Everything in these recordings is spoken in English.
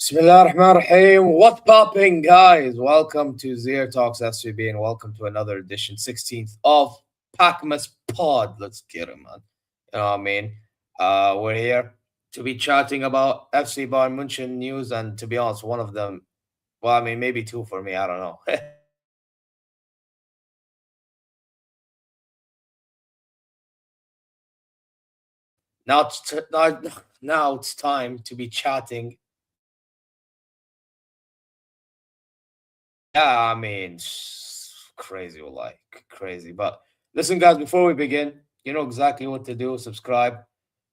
Bismillahirrahmanirrahim. What's popping, guys? Welcome to ZeerTalks SVB and welcome to another edition, 16th of Pacmas Pod. Let's get it, man. You know what I mean? We're here to be chatting about FC Bayern Munchen news, and to be honest, one of them, well, I mean, maybe two for me, I don't know. Now it's time to be chatting. Yeah, I mean, crazy, like crazy. But listen, guys, before we begin, you know exactly what to do. Subscribe,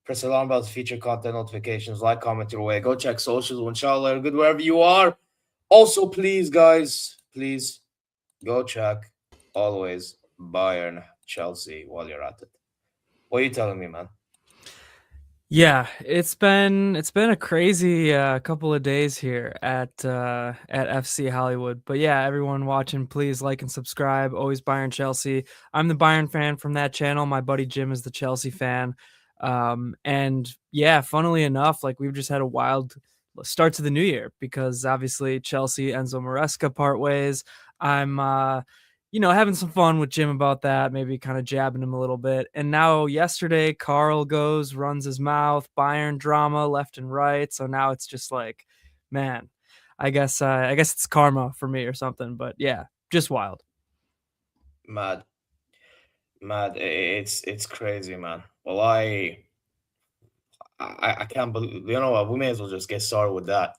press alarm bells, feature content notifications, like, comment your way. Go check socials, inshallah, good wherever you are. Also, please, guys, please go check always Bayern Chelsea while you're at it. What are you telling me, man? Yeah, it's been a crazy couple of days here at FC Hollywood. But yeah, everyone watching, please like and subscribe. Always Bayern Chelsea. I'm the Bayern fan from that channel. My buddy Jim is the Chelsea fan. And yeah, funnily enough, like we've just had a wild start to the new year because obviously Chelsea Enzo Maresca part ways. I'm having some fun with Jim about that, maybe kind of jabbing him a little bit. And now yesterday, Karl goes, runs his mouth, Bayern drama left and right. So now it's just like, man, I guess it's karma for me or something. But yeah, just wild. Mad, mad. It's crazy, man. Well, I can't believe. You know what? We may as well just get started with that.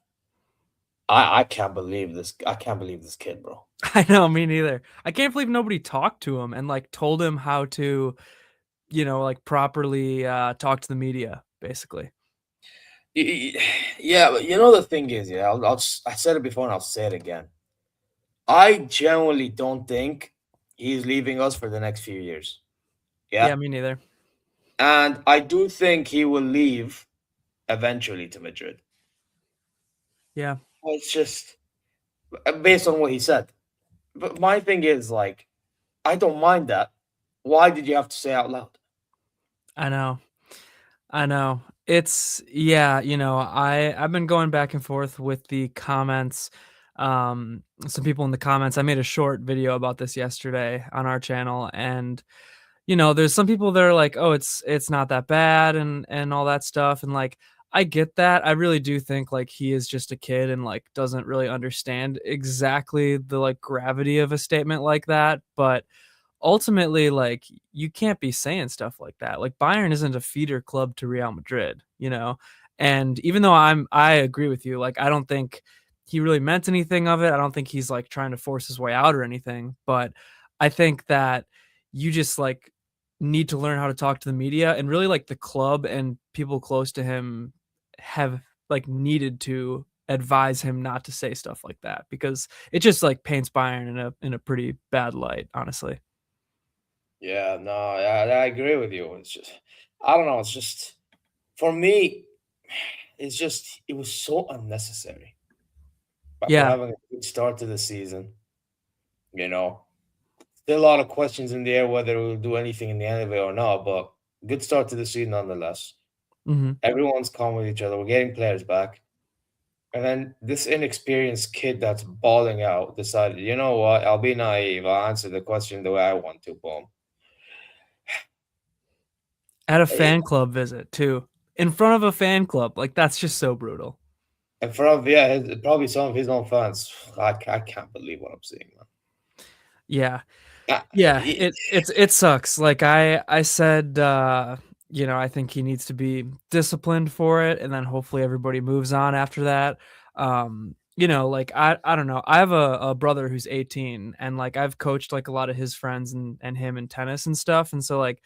I can't believe this. I can't believe this kid, bro. I know, me neither. I can't believe nobody talked to him and like told him how to, like properly talk to the media, basically. Yeah, but you know the thing is, yeah, I said it before and I'll say it again. I genuinely don't think he's leaving us for the next few years. Yeah, Yeah, me neither. and I do think he will leave eventually to Madrid. Yeah, Well, it's just based on what he said. But my thing is, like, I don't mind that. Why did you have to say out loud? I know. I know. It's yeah, I've been going back and forth with the comments. Some people in the comments, I made a short video about this yesterday on our channel, and there's some people that are like, "Oh, it's not that bad," and all that stuff, and like I get that. I really do think like he is just a kid and like doesn't really understand exactly the like gravity of a statement like that, but ultimately, like, you can't be saying stuff like that. Like, Bayern isn't a feeder club to Real Madrid, you know? And even though I agree with you, like, I don't think he really meant anything of it. I don't think he's like trying to force his way out or anything, but I think that you just like need to learn how to talk to the media, and really like the club and people close to him have like needed to advise him not to say stuff like that because it just like paints Bayern in a pretty bad light, honestly. Yeah, no, I agree with you. It's just, I don't know. It's just, for me, it's just, it was so unnecessary. But we're Yeah. having a good start to the season, you know. Still a lot of questions in the air whether we'll do anything in the end of it or not, but good start to the season nonetheless. Mhm. Everyone's calm with each other. We're getting players back. And then this inexperienced kid that's balling out decided, you know what? I'll be naive. I'll answer the question the way I want to. Boom. At a Eh, fan club visit too. In front of a fan club, like, that's just so brutal. In front of, yeah, probably some of his own fans. I can't believe what I'm seeing, man. Yeah. Ah, Yeah, eh, it sucks. Like, I said, I think he needs to be disciplined for it, and then hopefully everybody moves on after that. Like, I don't know. I have a brother who's 18, and, like, I've coached, like, a lot of his friends and him in tennis and stuff, and so, like,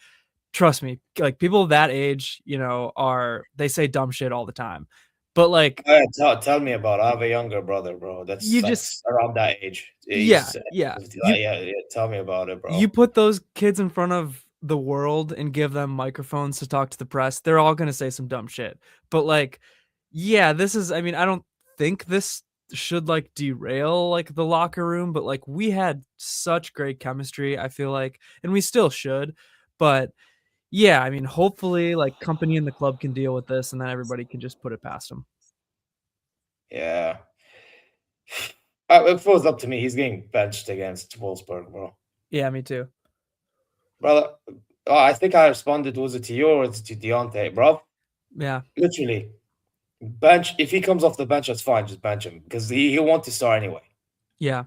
trust me, like, people that age, they say dumb shit all the time. But, like, yeah, tell me about it. I have a younger brother, bro. you just That's around that age. yeah, He's yeah. like, yeah, yeah. Tell me about it, You bro. put those kids in front of the world and give them microphones to talk to the press, they're all gonna say some dumb shit. But, like, yeah, this is I mean, I don't think this should, like, derail, like, the locker room, but, like, we had such great chemistry, I feel like, and we still should. But, yeah, I mean, hopefully, like, company and the club can deal with this, and then everybody can just put it past them. Yeah. If it was up to me, he's getting benched against Wolfsburg, bro. Yeah, me too. Brother, I think I responded, was it to you or to Deontay, bro? Yeah. Literally, bench. If he comes off the bench, that's fine. Just bench him because he'll want to start anyway. Yeah.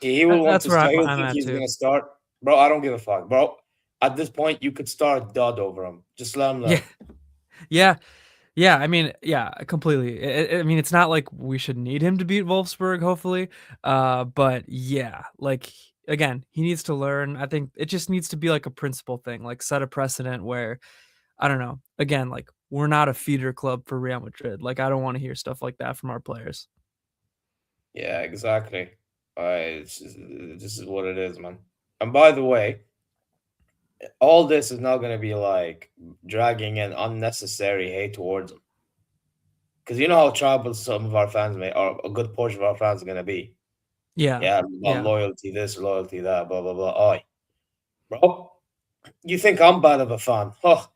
He will want That's to where start. He'll I'm think at he's too. gonna start, bro. I don't give a fuck, bro. At this point, you could start Dodd over him. Just let him Yeah. learn. Yeah. Yeah, I mean, yeah, completely. I mean, it's not like we should need him to beat Wolfsburg, hopefully. But yeah, like again, he needs to learn. I think it just needs to be like a principle thing, like set a precedent where I don't know. Again, like we're not a feeder club for Real Madrid. Like I don't want to hear stuff like that from our players. Yeah, exactly. This is what it is, man. And by the way, all this is now gonna be like dragging in unnecessary hate towards him. Because you know how tribal some of our fans may, or a good portion of our fans are gonna be. Yeah. Yeah, about Yeah. loyalty this, loyalty that, blah blah blah. Oh, bro, you think I'm bad of a fan? Oh,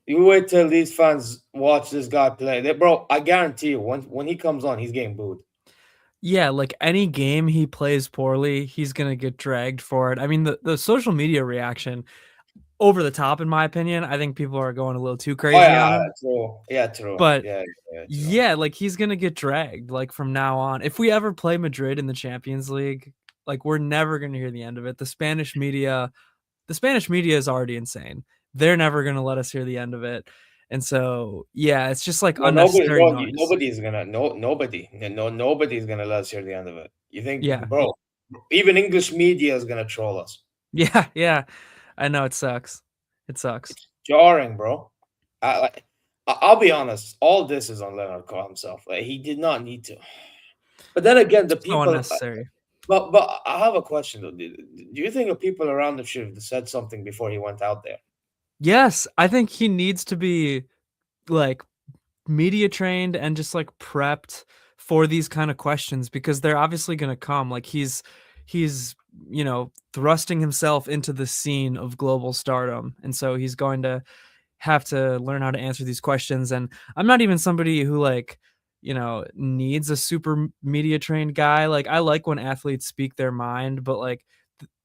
you wait till these fans watch this guy play. Bro, I guarantee you, when he comes on, he's getting booed. Yeah, like any game he plays poorly, he's gonna get dragged for it. I mean, the social media reaction over the top, in my opinion. I think people are going a little too Oh crazy on yeah, him. true. Yeah, true. But Yeah, true. yeah, like he's gonna get dragged like from now on. If we ever play Madrid in the Champions League, like we're never gonna hear the end of it. The Spanish media is already insane. They're never gonna let us hear the end of it. And so yeah, it's just like No, nobody, unnecessary bro. noise. Nobody's gonna, nobody's gonna let us hear the end of it. You think, Yeah. bro? Even English media is gonna troll us. Yeah, yeah. I know it sucks. It sucks. Jarring, bro. I'll be honest. All this is on Leonard Carl himself. Like, he did not need to. But then again, the So people. unnecessary. But I have a question though. Do you think the people around him should have said something before he went out there? Yes, I think he needs to be like media trained and just like prepped for these kind of questions because they're obviously going to come. Like he's thrusting himself into the scene of global stardom, and so he's going to have to learn how to answer these questions. And I'm not even somebody who like needs a super media trained guy. Like I like when athletes speak their mind, but like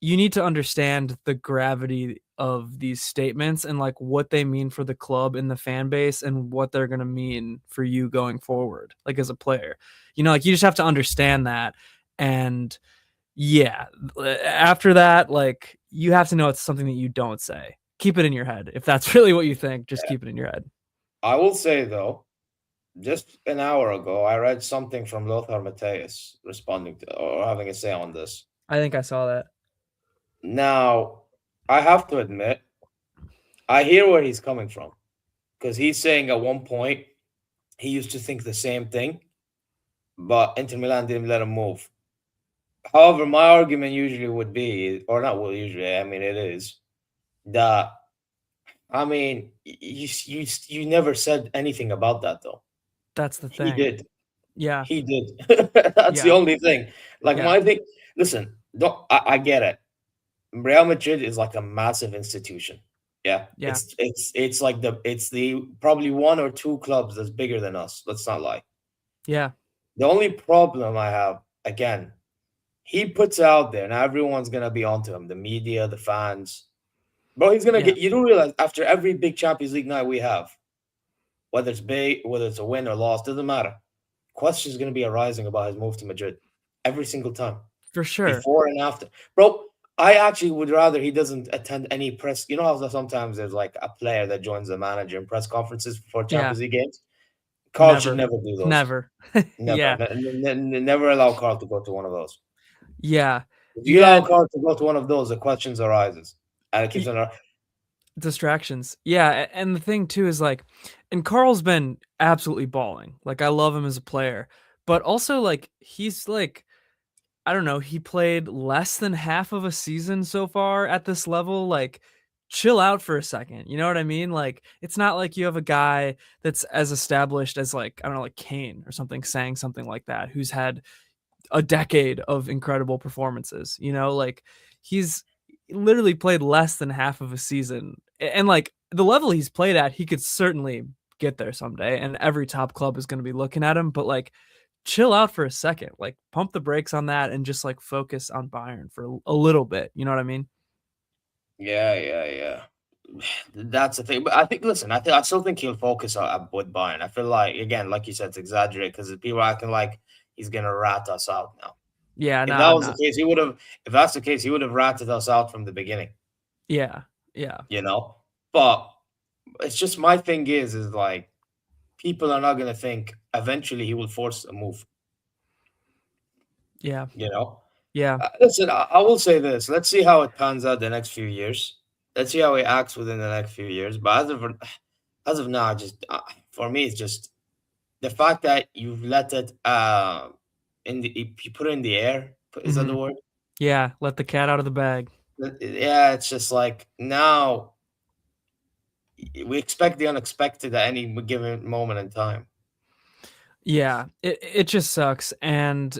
you need to understand the gravity of these statements and like what they mean for the club and the fan base and what they're going to mean for you going forward like as a player. Like you just have to understand that. And yeah, after that, like you have to know it's something that you don't say. Keep it in your head. If that's really what you think, just keep it in your head. I will say though, just an hour ago, I read something from Lothar Matthäus responding to or having a say on this. I think I saw that. Now, I have to admit, I hear where he's coming from because he's saying at one point he used to think the same thing, but Inter Milan didn't let him move. However, my argument usually would be, or not well, usually, I mean, it is that, I mean, you never said anything about that though. That's the He thing. did. Yeah. He did. That's the Yeah. only thing. Like Yeah. my thing. Listen, don't I get it. Real Madrid is like a massive institution. Yeah, Yeah. it's like it's the probably one or two clubs that's bigger than us. Let's not lie. Yeah. The only problem I have again, he puts out there, and everyone's gonna be onto him. The media, the fans, bro. He's gonna Yeah. get. You do realize after every big Champions League night we have, whether it's big, whether it's a win or loss, doesn't matter. Questions going to be arising about his move to Madrid every single time, For sure. before and after. Bro, I actually would rather he doesn't attend any press. You know how sometimes there's like a player that joins the manager in press conferences before Yeah. Champions League games? Karl should Never. never do those. Never. Never. Yeah. Never allow Karl to go to one of those. Yeah. If you Yeah. allow Karl to go to one of those, the questions arises. And it keeps on. Distractions. Yeah, and the thing too is like and Karl's been absolutely balling. Like I love him as a player, but also like he's like I don't know, he played less than half of a season so far at this level. Like chill out for a second. You know what I mean? Like it's not like you have a guy that's as established as like I don't know, like Kane or something saying something like that who's had a decade of incredible performances, like he's literally played less than half of a season. And like the level he's played at, he could certainly get there someday and every top club is going to be looking at him, but like chill out for a second, like pump the brakes on that and just like focus on Bayern for a little bit. You know what I mean? Yeah, yeah, yeah. That's the thing. But I think, listen, I still think he'll focus on with Bayern. I feel like, again, like you said, it's exaggerated because people are acting like he's gonna rat us out now. Yeah, If that nah, was the nah. case, he would have. If that's the case, he would have ratted us out from the beginning. Yeah, yeah, You know. But it's just my thing is like people are not gonna think eventually he will force a move. yeah, You know. yeah, Listen, I will say this. Let's see how it pans out the next few years. Let's see how he acts within the next few years. But as of now, just for me, it's just the fact that you've let it in the you put it in the air. Is that hmm the word? yeah. Let the cat out of the bag. Yeah, it's just like now we expect the unexpected at any given moment in time. Yeah, it just sucks, and,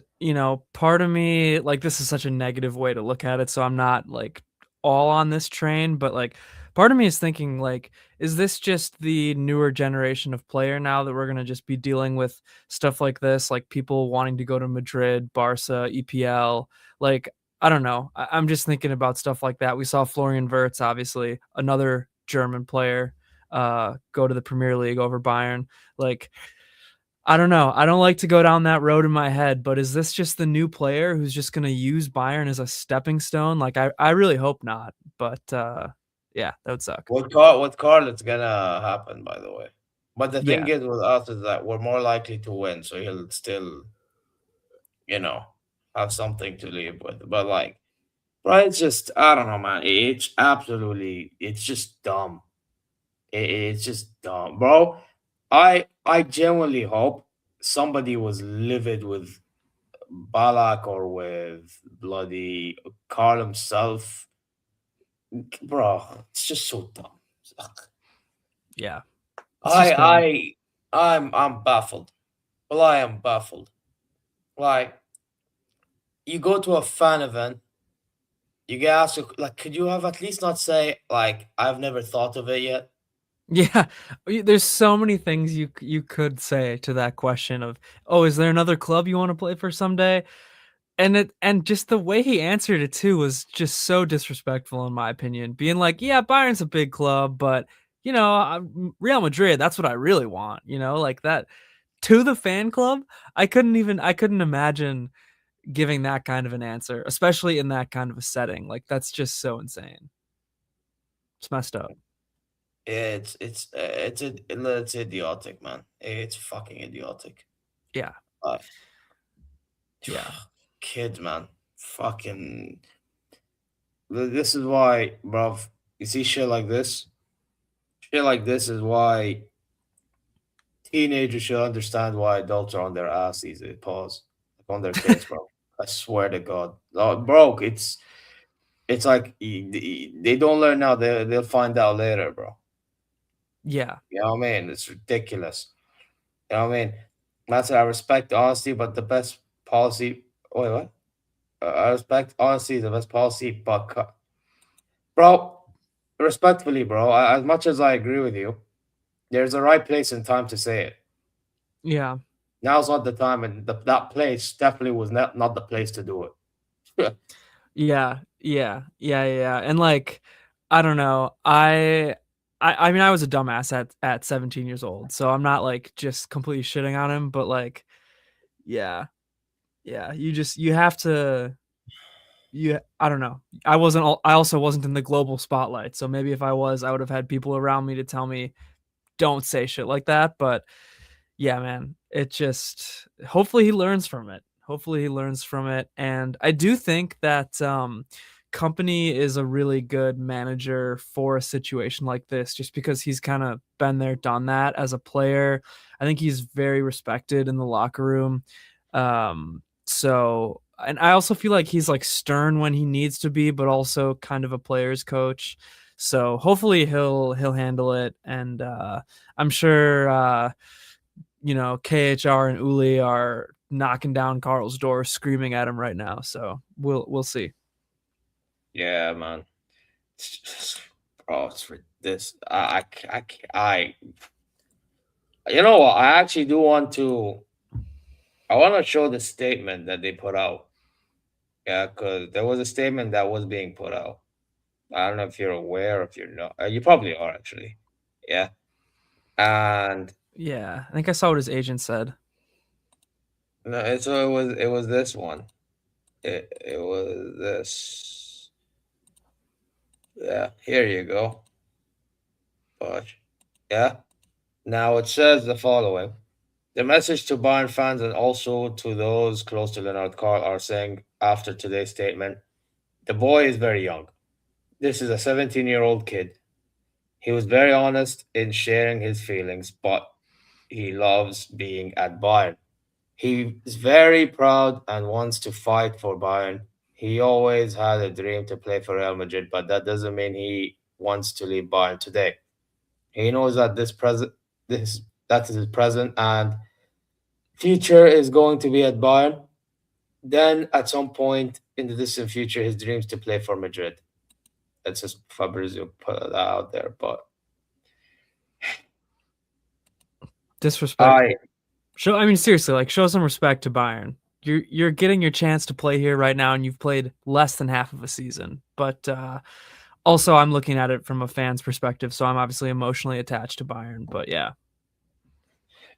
part of me like, this is such a negative way to look at it, so I'm not, like, all on this train, but, like, part of me is thinking, like, is this just the newer generation of player now that we're gonna just be dealing with stuff like this, like, people wanting to go to Madrid, Barca, EPL, like, I don't know, I'm just thinking about stuff like that. We saw Florian Wirtz, obviously, another German player, go to the Premier League over Bayern, like, I don't know. I don't like to go down that road in my head, but is this just the new player who's just gonna use Bayern as a stepping stone? Like, I really hope not, but, yeah, that would suck. With Carl, it's gonna happen, by the way. But the thing Yeah. is with us is that we're more likely to win, so he'll still, you know, have something to live with. But like, bro, it's just I don't know, man. It's just dumb. It's just dumb, bro. I genuinely hope somebody was livid with Balak or with bloody Carl himself, bro. It's just so dumb. Ugh. Yeah. It's just I dumb. I I'm baffled. Well, I am baffled. Like you go to a fan event, you get asked like, could you have at least not say like I've never thought of it yet? Yeah. There's so many things you could say to that question of, "Oh, is there another club you wanna play for someday?" And just the way he answered it too was just so disrespectful in my opinion, being like, "Yeah, Bayern's a big club, but, Real Madrid, that's what I really want," like that to the fan club. I couldn't imagine giving that kind of an answer, especially in that kind of a setting. Like, that's just so insane. It's messed up. It's idiotic, man. It's fucking idiotic. Yeah, Like, yeah, kids, man. Fucking. This is why, bruv. You see shit like this. Shit like this is why teenagers should understand why adults are on their ass these days. Pause. Like on their kids, bro. I swear to God, oh, bro. It's like they don't learn now. They'll find out later, bro. yeah, You know what I mean? It's ridiculous. You know what I mean? That's I respect honesty, but the best policy. Wait, what? I respect honesty, is the best policy, but bro, respectfully, bro. As much as I agree with you, there's a right place and time to say it. yeah. Now's not the time, and that place definitely was not the place to do it. Yeah, yeah, yeah, yeah, and, like, I don't know, I mean, I was a dumbass at 17 years old, so I'm not, like, just completely shitting on him, but, like, yeah, yeah, you have to I don't know. I also wasn't in the global spotlight, so maybe if I was, I would have had people around me to tell me, "Don't say shit like that," but yeah, man, it just hopefully he learns from it. Hopefully he learns from it, and I do think that, Company is a really good manager for a situation like this just because he's kinda been there, done that as a player. I think he's very respected in the locker room, so and I also feel like he's, like, stern when he needs to be, but also kind of a player's coach, so hopefully he'll handle it, and, I'm sure, KHR and Uli are knocking down Karl's door, screaming at him right now. So we'll see. Yeah, man. It's just, bro, it's for this. I, you know what? I actually do want to. I want to show the statement that they put out. Yeah, because there was a statement that was being put out. I don't know if you're aware, if you're not. You probably are actually. Yeah, and Yeah, I think I saw what his agent said. no, so it was this one. It was this. Yeah, here you go. But yeah, now it says the following. The message to Bayern fans and also to those close to Leonard Karl are saying after today's statement, the boy is very young. This is a 17-year-old kid. He was very honest in sharing his feelings, but he loves being at Bayern. He is very proud and wants to fight for Bayern. He always had a dream to play for Real Madrid, but that doesn't mean he wants to leave Bayern today. He knows that this that is his present and future is going to be at Bayern. Then at some point in the distant future, his dreams to play for Madrid. That's just Fabrizio put that out there, but Disrespect. I I mean, seriously, like show some respect to Bayern. You're getting your chance to play here right now, and you've played less than half of a season. But also, I'm looking at it from a fan's perspective, so I'm obviously emotionally attached to Bayern. But yeah.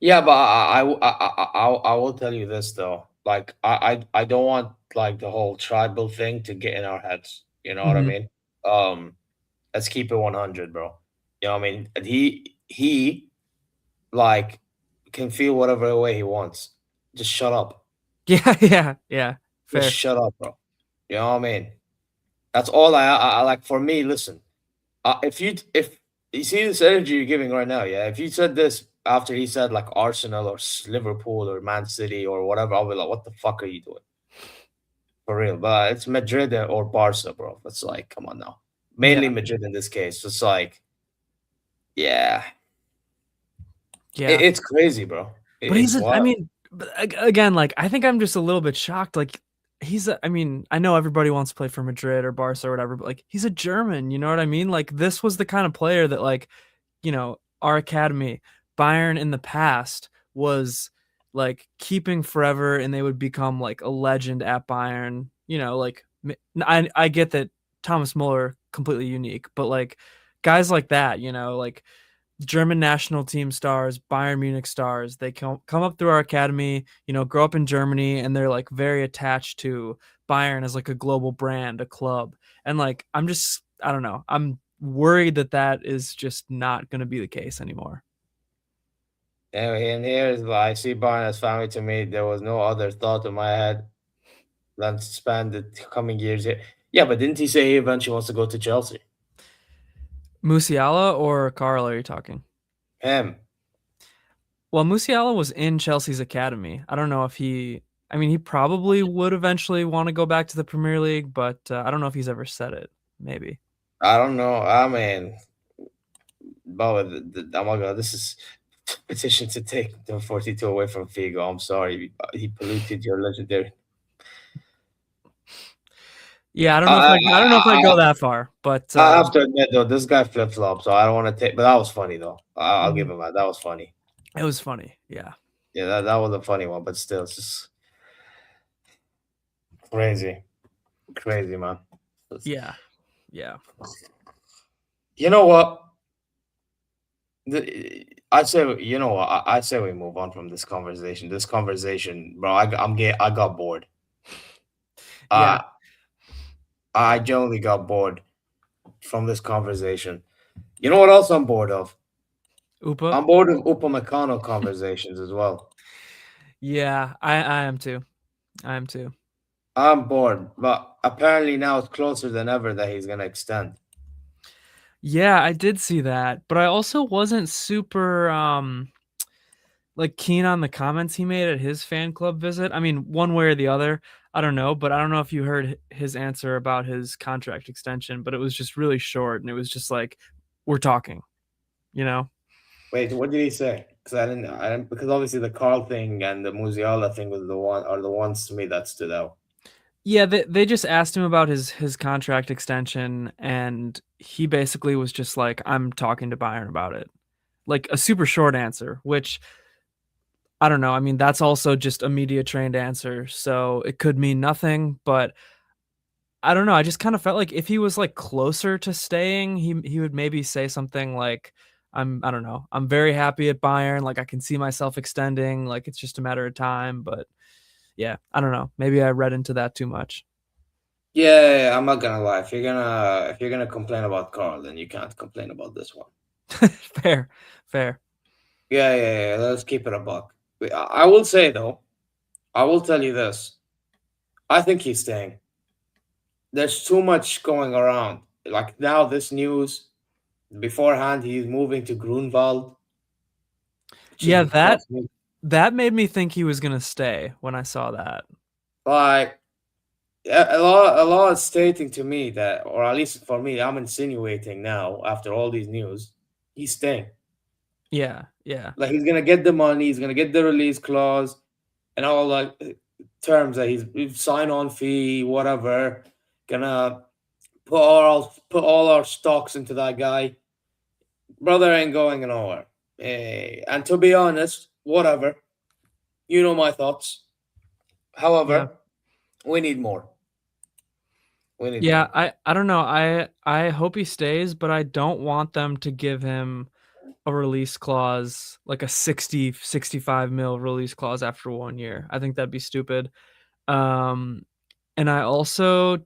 yeah, but I will tell you this though. Like I don't want like the whole tribal thing to get in our heads. You know what I Hmm. mean? Um, let's keep it 100, bro. You know what I mean? And he like can feel whatever way he wants. Just shut up. Yeah, yeah, yeah. Just Fair. shut up, bro. You know what I mean? That's all I like. For me, listen. If you see this energy you're giving right now, yeah. If you said this after he said like Arsenal or Liverpool or Man City or whatever, I'll be like, what the fuck are you doing? For real. But it's Madrid or Barca, bro. It's like, come on now. Mainly Yeah, Madrid in this case. It's like, yeah, yeah. it's crazy, bro. But he's It's a, I wild. mean, again, like I think I'm just a little bit shocked. Like I mean, I know everybody wants to play for Madrid or Barca or whatever, but like he's a German. You know what I mean? Like this was the kind of player that like our academy, Bayern in the past was like keeping forever and they would become like a legend at Bayern. Like I get that Thomas Muller completely unique, but like guys like that, like German national team stars, Bayern Munich stars, they come up through our academy, grow up in Germany and they're like very attached to Bayern as like a global brand, a club. And like I don't know. I'm worried that that is just not going to be the case anymore. And here's why I see Bayern as family to me. There was no other thought in my head than to spend the coming years here. Yeah, but didn't he say he eventually wants to go to Chelsea? Musiala or Karl are you talking? Him. Well, Musiala was in Chelsea's academy. I don't know if I mean, he probably would eventually want to go back to the Premier League, but I don't know if he's ever said it. Maybe. I don't know. I mean, but oh my god, this is petition to take the 42 away from Figo. I'm sorry, he polluted your legendary. Yeah, I, I don't know if I I, go that far, but I have to admit though, this guy flip flop, so I don't want to take. But that was funny though. I'll give mhm. him that. That was funny. It was funny. Yeah. Yeah, that was a funny one, but still, it's just crazy, crazy man. Yeah. Yeah. You know what? I say, you know what? I say we move on from this conversation. This conversation, bro. I got bored. Yeah. Uh, I Yeah. genuinely got bored from this conversation. You know what else I'm bored of? Upa. I'm bored of Upamecano conversations as well. Yeah, I am too. I am too. I'm bored, but apparently now it's closer than ever that he's gonna extend. Yeah, I did see that, but I also wasn't super like keen on the comments he made at his fan club visit. I mean, one way or the other, I don't know, but I don't know if you heard his answer about his contract extension, but it was just really short and it was just like we're talking, you know? Wait, what did he say? Because I didn't, because obviously the Carl thing and the Musiala thing was the ones to me that stood out. Yeah, they just asked him about his contract extension and he basically was just like I'm talking to Bayern about it. Like a super short answer, which I don't know. I mean, that's also just a media trained answer, so it could mean nothing. But I don't know. I just kind of felt like if he was like closer to staying, he would maybe say something like, I don't know. I'm very happy at Bayern. Like I can see myself extending. Like it's just a matter of time." But yeah, I don't know. Maybe I read into that too much. Yeah, I'm not gonna lie. If you're gonna complain about Carl, then you can't complain about this one. Fair, fair. Yeah. Let's keep it a buck. I will say though, I will tell you this. I think he's staying. There's too much going around. Like now, this news. Beforehand, he's moving to Grunwald, which Yeah, even that cost me that made me think he was gonna stay when I saw that. like a lot is stating to me that, or at least for me, I'm insinuating now after all these news, he's staying. Yeah, yeah, Like he's gonna get the money, he's gonna get the release clause, and all like terms that he's sign on fee, whatever. Gonna put all our stocks into that guy. Brother ain't going nowhere. And to be honest, whatever. You know my thoughts. yeah. However, we need more. We need Yeah, more. I don't know. I hope he stays, but I don't want them to give him a release clause, like a 65 mil release clause after 1 year. I think that'd be stupid. Um, and I also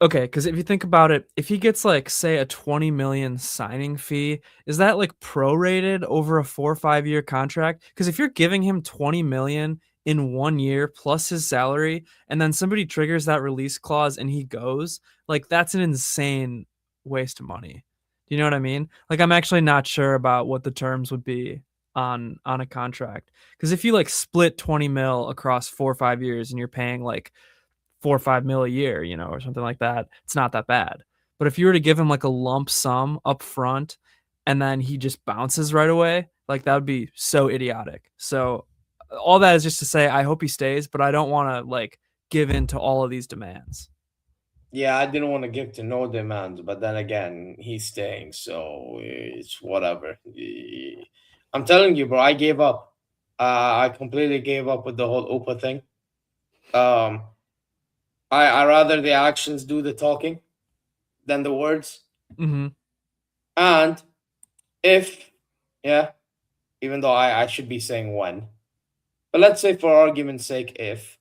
okay, because if you think about it, if he gets like say a 20 million signing fee, is that like prorated over a 4 or 5 year contract? Because if you're giving him 20 million in 1 year plus his salary, and then somebody triggers that release clause and he goes, like that's an insane waste of money. Do you know what I mean? Like I'm actually not sure about what the terms would be on a contract. Because if you like split 20 mil across 4 or 5 years and you're paying like 4 or 5 mil a year, or something like that, it's not that bad. But if you were to give him like a lump sum up front and then he just bounces right away, like that would be so idiotic. So all that is just to say I hope he stays, but I don't want to like give in to all of these demands. Yeah, I didn't want to give to no demands, but then again, he's staying, so it's whatever. I'm telling you, bro, I gave up. I completely gave up with the whole Opa thing. Um, I rather the actions do the talking than the words. Mm-hmm. And if, yeah, even though I should be saying when, but let's say for argument's sake, if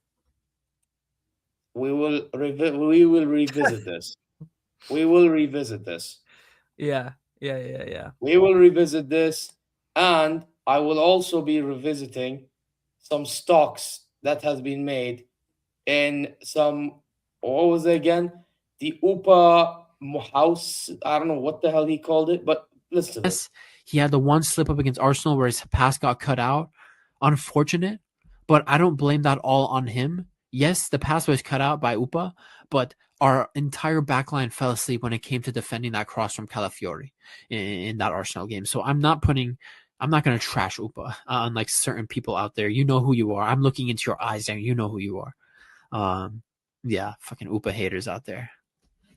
we will revisit this. We will revisit this. Yeah. Yeah. Yeah. Yeah. We will revisit this, and I will also be revisiting some stocks that has been made in some, what was it again? The house. I don't know what the hell he called it, but listen to this. Yes, he had the one slip up against Arsenal where his pass got cut out. Unfortunate, but I don't blame that all on him. Yes, the pass was cut out by Upa, but our entire backline fell asleep when it came to defending that cross from Calafiori in that Arsenal game. So I'm not going to trash Upa, unlike certain people out there. You know who you are. I'm looking into your eyes and you know who you are. Yeah, fucking Upa haters out there.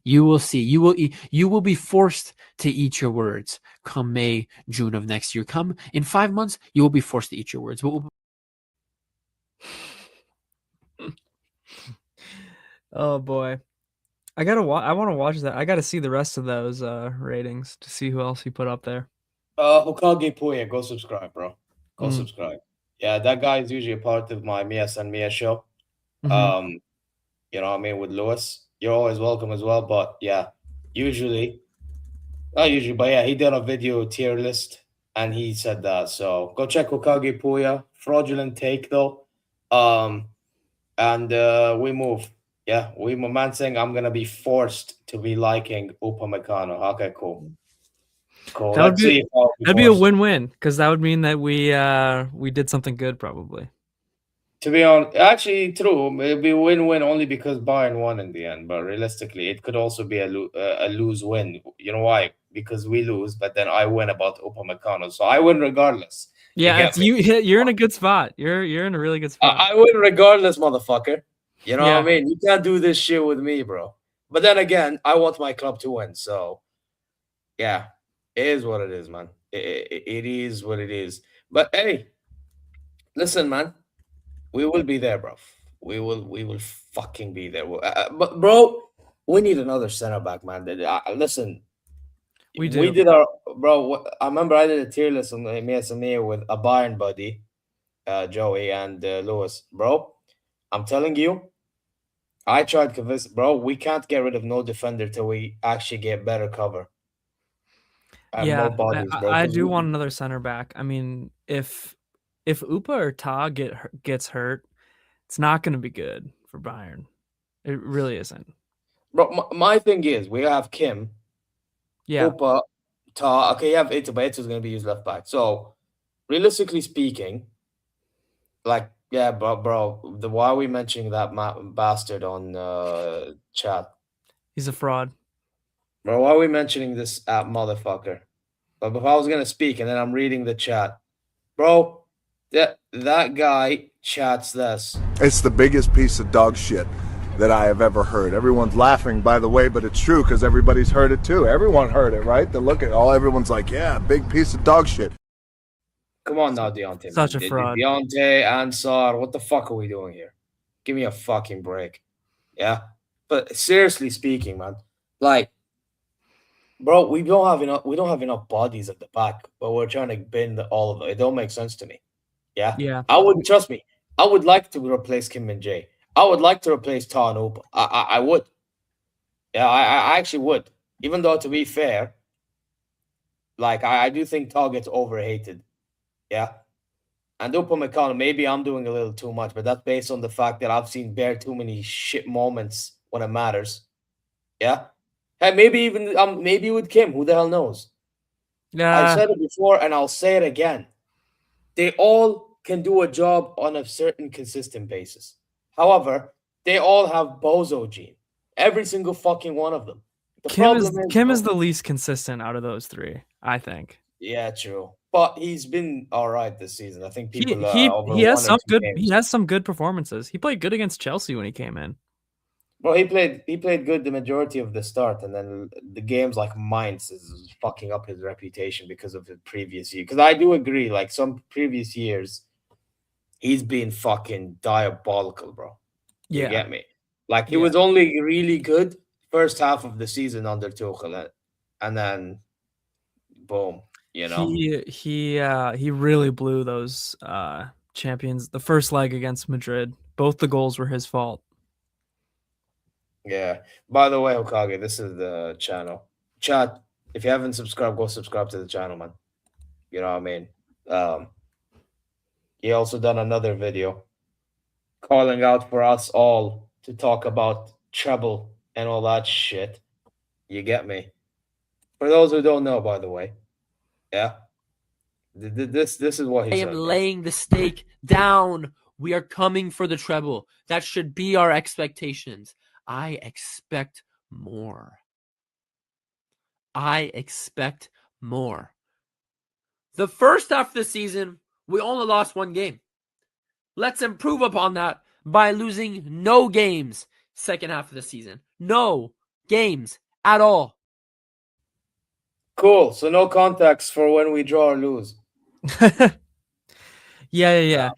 You will see. You will be forced to eat your words come May, June of next year. Come in 5 months, you will be forced to eat your words. But Oh boy. I want to watch that. I got to see the rest of those ratings to see who else he put up there. Hokage Puya, go subscribe, bro. Go Mm. subscribe. Yeah, that guy is usually a part of my Mia San Mia show. Mhm. Um, you know what I mean, with Lewis. You're always welcome as well. But yeah, usually, not usually, but yeah, he did a video tier list and he said that. So go check Hokage Puya. Fraudulent take though. Um, and we move. Yeah, we man saying I'm gonna be forced to be liking Upamecano. Okay, cool. Cool. That would Let's be see if I'll be that'd be a forced. win-win because that would mean that we did something good probably. To be honest, actually, true. It'd be win-win only because Bayern won in the end. But realistically, it could also be a lose-win. You know why? Because we lose, but then I win about Upamecano, so I win regardless. You Yeah, get it's me? you're in a good spot. You're in a really good spot. I win regardless, motherfucker. You know what Yeah. I mean? You can't do this shit with me, bro. But then again, I want my club to win, so yeah, it is what it is, man. It is what it is. But hey, Listen, man, we will be there, bro. We will fucking be there. But bro, we need another center back, man. Listen, We we do. did our bro. I remember I did a tier list on me and Samir with a Bayern buddy, Joey and Lewis, bro. I'm telling you, I tried to convince, bro. We can't get rid of no defender till we actually get better cover and Yeah, more bodies, bro. I Because do want another center back. I mean, if Upa or Ta gets hurt, it's not going to be good for Bayern. It really isn't. bro, my thing is we have Kim, Yeah, Upa, Ta. Okay, you have Ito, but Ito's gonna be used left back. So realistically speaking, like yeah, bro, why are we mentioning that bastard on chat, he's a fraud. bro? Why are we mentioning this motherfucker? But if I was gonna speak and then I'm reading the chat, bro, that guy chats this. It's the biggest piece of dog shit that I have ever heard. Everyone's laughing, by the way, but it's true because everybody's heard it too. Everyone heard it, right? They look at all. Everyone's like, "Yeah, big piece of dog shit." Come on now, Deontay. Such man. a fraud. Deontay, Ansar, what the fuck are we doing here? Give me a fucking break. Yeah. But seriously speaking, man, like, bro, we don't have enough bodies at the back, but we're trying to bend all of it. It don't make sense to me. Yeah. Yeah, I would trust me. I would like to replace Kim and Jay. I would like to replace Ta and Opa. I would. Yeah, I actually would. Even though to be fair, like I do think Ta gets overhated. Yeah. And Upamecano, maybe I'm doing a little too much, but that's based on the fact that I've seen bare too many shit moments when it matters. Yeah. Hey, maybe even maybe with Kim, who the hell knows? I yeah. said it before and I'll say it again. They all can do a job on a certain consistent basis. However, they all have bozo gene. Every single fucking one of them. The problem is, Kim bro, is the least consistent out of those three, I think. yeah, true. But he's been all right this season. I think He people he over he has one or some two good games. performances. He played good against Chelsea when he came in. Well, he played good the majority of the start, and then the games like Mainz is fucking up his reputation because of the previous year. Because I do agree, like some previous years, he's been fucking diabolical, bro. You Yeah. get me? Like he Yeah. was only really good first half of the season under Tuchel, and then boom, you know. He really blew those champions the first leg against Madrid. Both the goals were his fault. Yeah. By the way, Okage, this is the channel. Chat, if you haven't subscribed, go subscribe to the channel, man. You know what I mean? He also done another video calling out for us all to talk about treble and all that shit. You get me? For those who don't know, by the way, yeah, this is what he I said. am bro. laying the stake down. We are coming for the treble. That should be our expectations. I expect more. I expect more. The first half of the season, we only lost one game. Let's improve upon that by losing no games second half of the season. No games at all. Cool. So no context for when we draw or lose. Yeah.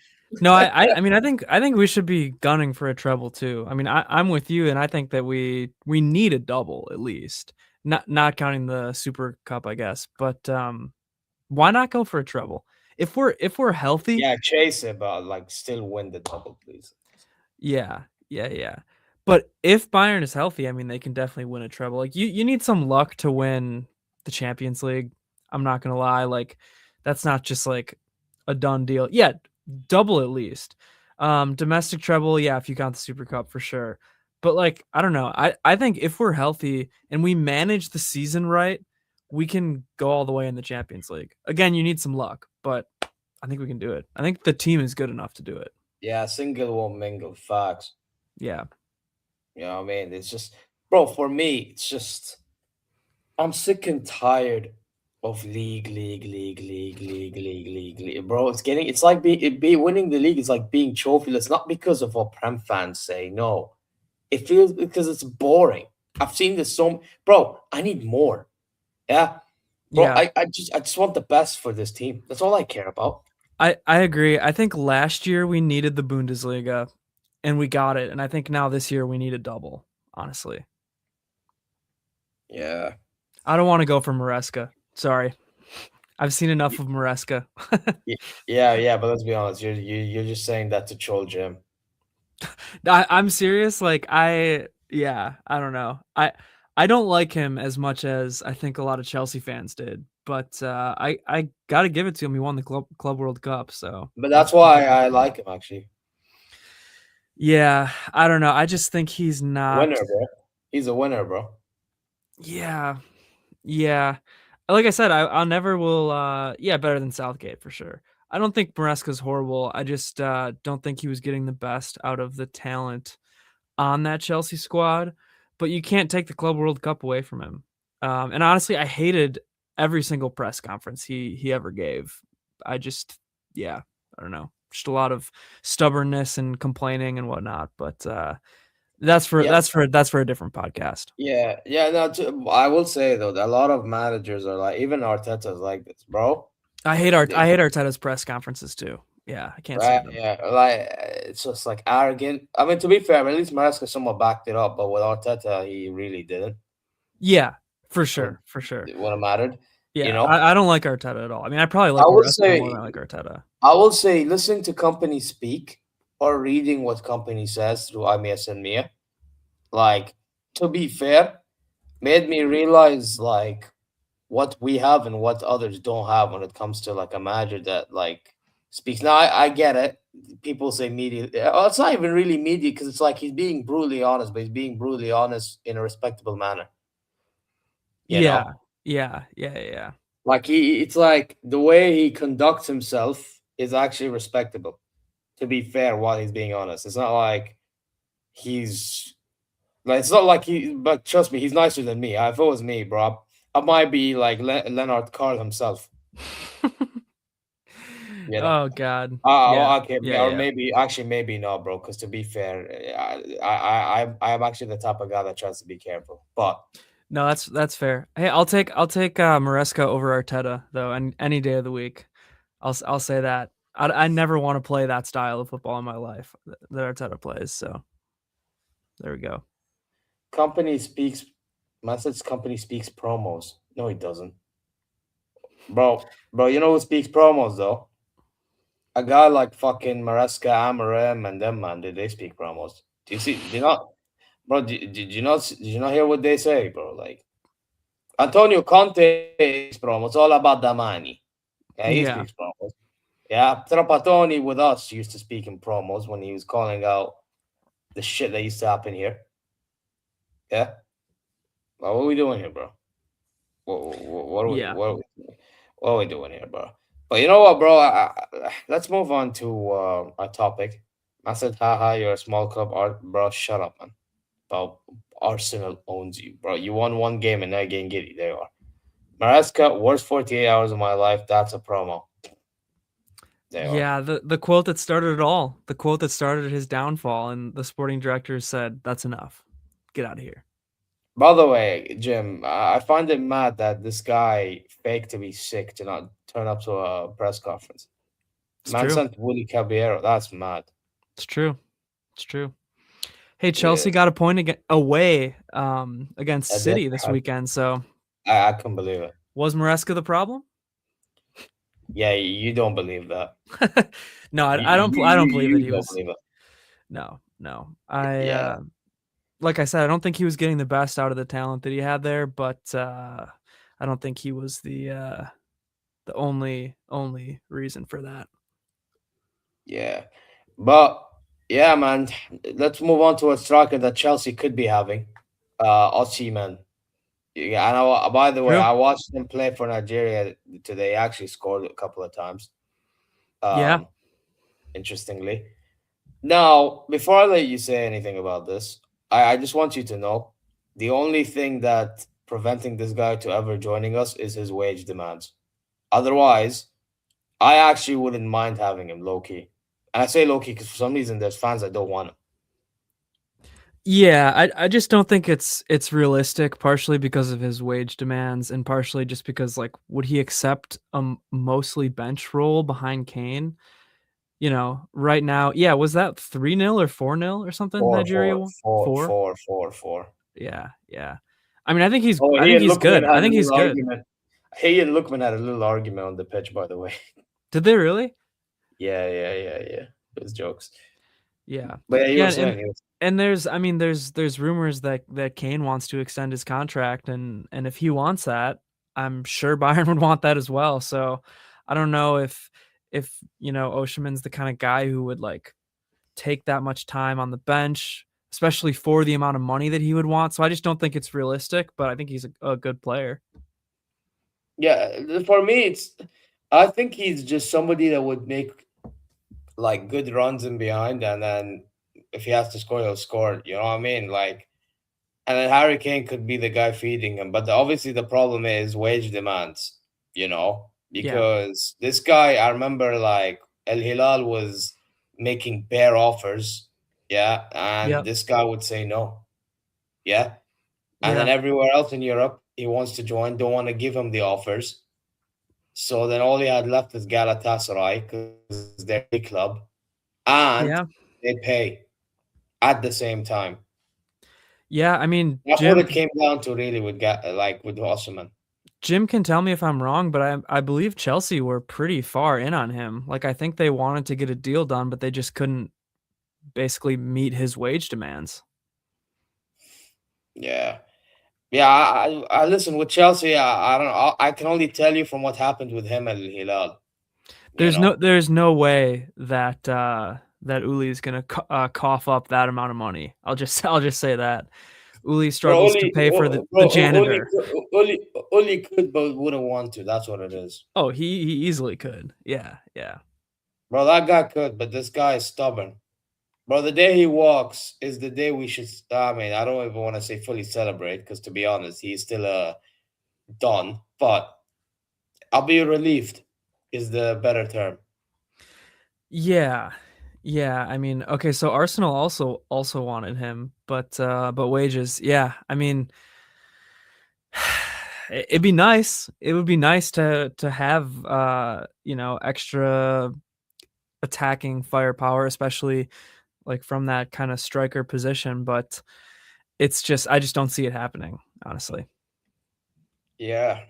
No, I mean, I think we should be gunning for a treble too. I mean, I'm with you, and I think that we need a double at least. Not counting the Super Cup, I guess. But why not go for a treble? If we're healthy, Yeah, chase it, but like still win the double, please. yeah. But if Bayern is healthy, I mean, they can definitely win a treble. Like you need some luck to win the Champions League. I'm not gonna lie, like that's not just like a done deal. Yeah, double at least. Domestic treble, yeah, if you count the Super Cup for sure. But like, I don't know. I think if we're healthy and we manage the season right, we can go all the way in the Champions League. Again, you need some luck, but I think we can do it. I think the team is good enough to do it. Yeah, single won't mingle. Facts. Yeah. You know what I mean? It's just, bro, for me, it's just, I'm sick and tired of league. Bro, it's like winning the league is like being trophyless, not because of what Prem fans say. No, it feels because it's boring. I've seen this bro, I need more. Yeah. Bro, Yeah. I just want the best for this team. That's all I care about. I agree. I think last year we needed the Bundesliga, and we got it. And I think now this year we need a double. Honestly, Yeah. I don't want to go for Maresca. Sorry, I've seen enough of Maresca. Yeah, but let's be honest. You're just saying that to troll Jim. I'm serious. Like I don't know. I don't like him as much as I think a lot of Chelsea fans did. But I got to give it to him. He won the Club World Cup, so. But that's why I like him, actually. Yeah, I don't know. I just think he's not. Winner, bro. He's a winner, bro. Yeah. Like I said, I never will. Better than Southgate for sure. I don't think Maresca's horrible. I just don't think he was getting the best out of the talent on that Chelsea squad. But you can't take the Club World Cup away from him. And honestly, I hated every single press conference he ever gave. I don't know. Just a lot of stubbornness and complaining and whatnot. But that's for a different podcast. Yeah. No, I will say though that a lot of managers are like, even Arteta's like this, bro. I hate Arteta's press conferences too. Yeah, I can't say them. Yeah, like it's just like arrogant. I mean, to be fair, at least Maresca somewhat backed it up, but with Arteta, he really didn't. Yeah, for sure. It wouldn't have mattered. Yeah, you know? I don't like Arteta at all. I mean, I probably like Maresca more than I like Arteta. I will say, listening to company speak or reading what company says through IMS and Mia, like, to be fair, made me realize like what we have and what others don't have when it comes to like a manager that like speaks. Now I get it. People say media. It's not even really media because it's like he's being brutally honest, but he's being brutally honest in a respectable manner. You know? Yeah. Like it's like the way he conducts himself is actually respectable. To be fair, while he's being honest, it's not like he's like it's not like he. But trust me, he's nicer than me. If it was me, bro, I might be like Leonard Karl himself. You know? Oh God. Okay, or maybe not, bro. Because to be fair, I'm actually the type of guy that tries to be careful. But no, that's fair. Hey, I'll take Maresca over Arteta though, and any day of the week. I'll say that. I never want to play that style of football in my life that Arteta plays. So there we go. Company speaks promos. No, he doesn't. Bro, you know who speaks promos though? A guy like fucking Maresca, Amorim, and them, man, they speak promos. Do you not, bro? Did you not hear what they say, bro? Like Antonio Conte speaks promos. It's all about the money. Yeah, he speaks promos. Yeah, Trapattoni with us used to speak in promos when he was calling out the shit that used to happen here. Yeah. Well, what are we doing here, bro? What are we doing here, bro? But you know what, bro? Let's move on to our topic. I said, haha, you're a small club. Bro, shut up, man. Bro, Arsenal owns you, bro. You won one game and now you're getting giddy. There you are. Maresca, worst 48 hours of my life. That's a promo. The quote that started it all. The quote that started his downfall. And the sporting director said, that's enough. Get out of here. By the way, Jim, I find it mad that this guy faked to be sick to not turn up to a press conference. Man sent Willie Caballero. That's mad. It's true. Hey, Chelsea got a point away against City this weekend. So I couldn't believe it. Was Maresca the problem? Yeah, you don't believe that. No, I don't believe that he was. Believe it. No. Like I said, I don't think he was getting the best out of the talent that he had there, but I don't think he was the only reason for that. Yeah, but yeah, man. Let's move on to a striker that Chelsea could be having, Osimhen. Yeah, I know. By the way, I watched him play for Nigeria today. He actually scored a couple of times. Interestingly. Now, before I let you say anything about this, I just want you to know the only thing that preventing this guy to ever joining us is his wage demands. Otherwise, I actually wouldn't mind having him low-key. And I say low-key because for some reason there's fans that don't want him. Yeah, I just don't think it's realistic, partially because of his wage demands and partially just because, like, would he accept a mostly bench role behind Kane? Right now, yeah, was that 3-0 or 4-0 or something Four, Nigeria four, won? four, 4? four, four, four. Yeah, yeah. I mean, I think he's Oh, I he think and he's Lookman good. had I a think he's little good. argument. He and Lookman had a little argument on the pitch, by the way. Did they really? Yeah. It was jokes. Yeah. But yeah, you Yeah, were saying he was, and there's rumors that Kane wants to extend his contract, and if he wants that, I'm sure Bayern would want that as well. So I don't know if Osimhen's the kind of guy who would like take that much time on the bench, especially for the amount of money that he would want. So I just don't think it's realistic, but I think he's a good player. yeah. For me, I think he's just somebody that would make like good runs in behind, and then if he has to score, he'll score. You know what I mean? Like, and then Harry Kane could be the guy feeding him. But obviously, the problem is wage demands. Yeah. Because this guy, I remember, like El Hilal was making bare offers. Yeah, and Yep. this guy would say no. Yeah, and then Yeah. everywhere else in Europe, he wants to join, don't want to give him the offers. So then all he had left is Galatasaray because they're a club, and Yeah. they pay at the same time. Yeah. I mean, That's what it came down to, really, with Osimhen. Jim can tell me if I'm wrong, but I believe Chelsea were pretty far in on him. Like, I think they wanted to get a deal done, but they just couldn't basically meet his wage demands. Yeah. I listen with Chelsea. I don't know. I can only tell you from what happened with him at Al Hilal. There's no way that that Uli is gonna cough up that amount of money. I'll just say that Uli struggles to pay for the janitor. Uli could, but wouldn't want to. That's what it is. Oh, he easily could. Yeah. Bro, that guy could, but this guy is stubborn. Bro, the day he walks is the day we should. I mean, I don't even want to say fully celebrate because, to be honest, he's still done. But I'll be relieved. Is the better term. Yeah. I mean, okay, so Arsenal also wanted him, but wages. Yeah, I mean, it'd be nice. It would be nice to have extra attacking firepower, especially like from that kind of striker position, but I just don't see it happening, honestly. Yeah,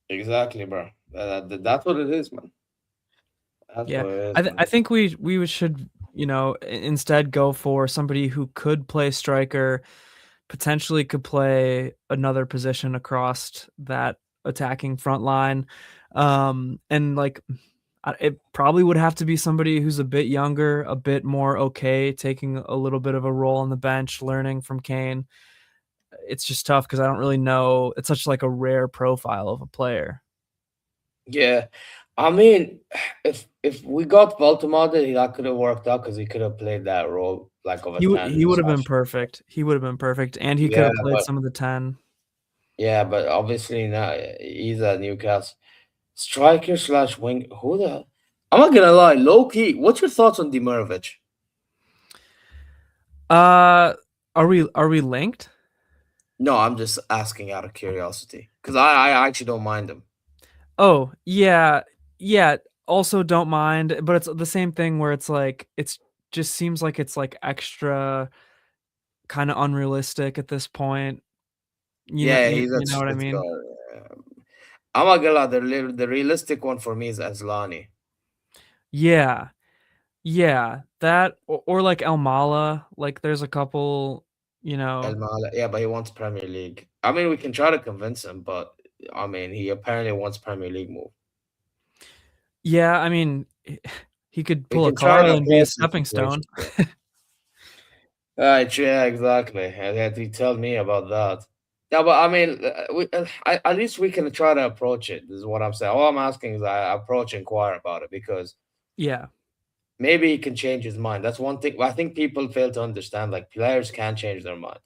exactly, bro. That's what it is, man. That's Yeah, what it is, I think we should instead go for somebody who could play striker, potentially could play another position across that attacking front line, and like it probably would have to be somebody who's a bit younger, a bit more okay taking a little bit of a role on the bench, learning from Kane. It's just tough because I don't really know. It's such like a rare profile of a player. Yeah, I mean, if we got Baltimore, that could have worked out because he could have played that role like of a 10. He would have been perfect. He would have been perfect, and he could have played some of the 10. Yeah, but obviously now he's at Newcastle. Striker / wing. Who the hell? I'm not gonna lie, low key. What's your thoughts on Demirovic? Are we linked? No, I'm just asking out of curiosity because I actually don't mind him. Oh yeah. Also don't mind, but it's the same thing where it's like it's just seems like it's like extra kind of unrealistic at this point. You know what I mean? I'm not gonna lie, the realistic one for me is Asllani. Yeah, that or like El Mala. Like there's a couple, El Mala, yeah, but he wants Premier League. I mean, we can try to convince him, but I mean, he apparently wants Premier League move. Yeah, I mean, he could pull a Karl and be a stepping stone. Right, yeah, exactly. And he told me about that. Yeah, but I mean, at least we can try to approach it. This is what I'm saying. All I'm asking is I inquire about it because yeah, maybe he can change his mind. That's one thing I think people fail to understand. Like players can change their mind.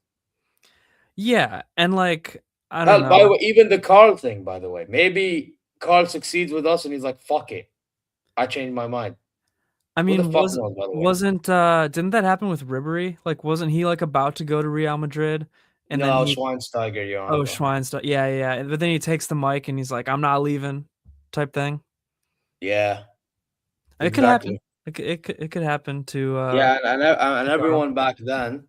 Yeah, and like I don't know. By the way, even the Karl thing. By the way, maybe Karl succeeds with us and he's like, "Fuck it, I changed my mind." I Who the mean, fuck knows, by the way? wasn't didn't that happen with Ribery? Like, wasn't he like about to go to Real Madrid, and then No, he Schweinsteiger, you're on oh about. Schweinsteiger, yeah, yeah, but then he takes the mic and he's like, "I'm not leaving," type thing. Yeah, It could happen. exactly. It could happen to Yeah, and Karl. everyone back then,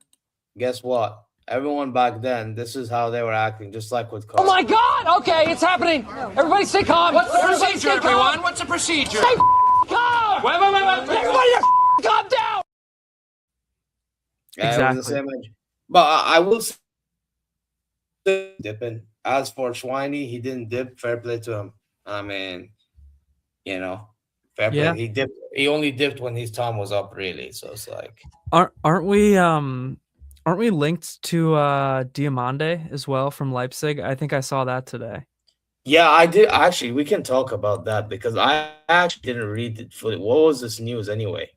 guess what? Everyone back then, this is how they were acting, just like with Karl. Oh my God! Okay, it's happening. Everybody stay calm. What's the Everybody procedure, stay calm. everyone? What's the procedure? Stay calm. Wait. Everybody just calm down. Yeah, it was the Exactly. same age. But I will say, dipping. As for Schweini, he didn't dip. Fair play to him. I mean, you know, fair play. Yeah. He dipped. He only dipped when his time was up, really. So it's like, Aren't we linked to Diamande as well from Leipzig? I think I saw that today. yeah, I did. Actually, we can talk about that because I actually didn't read it fully. What was this news anyway?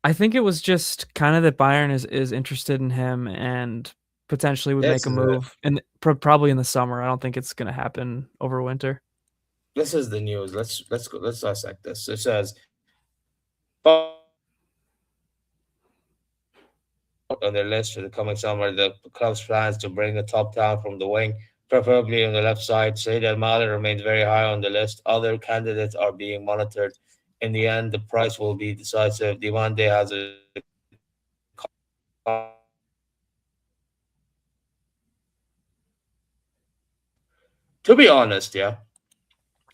I think it was just kind of that Bayern is interested in him and potentially would This make a is it. move and probably in the summer. I don't think it's going to happen over winter. This is the news. Let's go. Let's dissect this. It says on their list for the coming summer, the club's plans to bring a top talent from the wing, preferably on the left side. Said Almada remains very high on the list. Other candidates are being monitored. In the end, the price will be decisive. Diamande has a to be honest, yeah,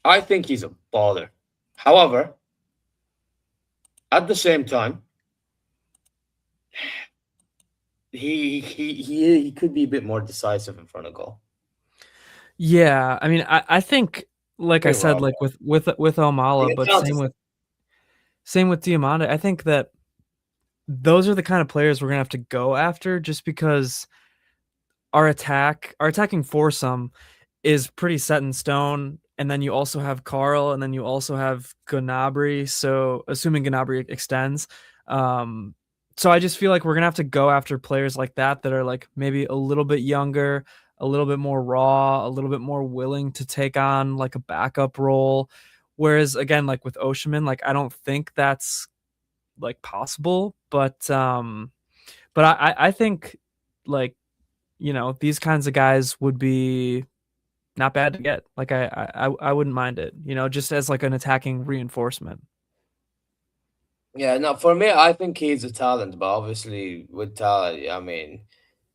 I think he's a baller. However, at the same time, he could be a bit more decisive in front of goal. Yeah, I mean, I think, like I Pretty said, raw, like with Omala, Yeah, but talented. same with Diamande. I think that those are the kind of players we're gonna have to go after, just because our attacking foursome is pretty set in stone. And then you also have Karl, and then you also have Gnabry. So assuming Gnabry extends, so I just feel like we're gonna have to go after players like that are like maybe a little bit younger, a little bit more raw, a little bit more willing to take on like a backup role. Whereas again, like with Osimhen, like I don't think that's like possible, but I think like, you know, these kinds of guys would be not bad to get. Like I wouldn't mind it, you know, just as like an attacking reinforcement. Yeah, no, for me, I think he's a talent, but obviously with talent, I mean,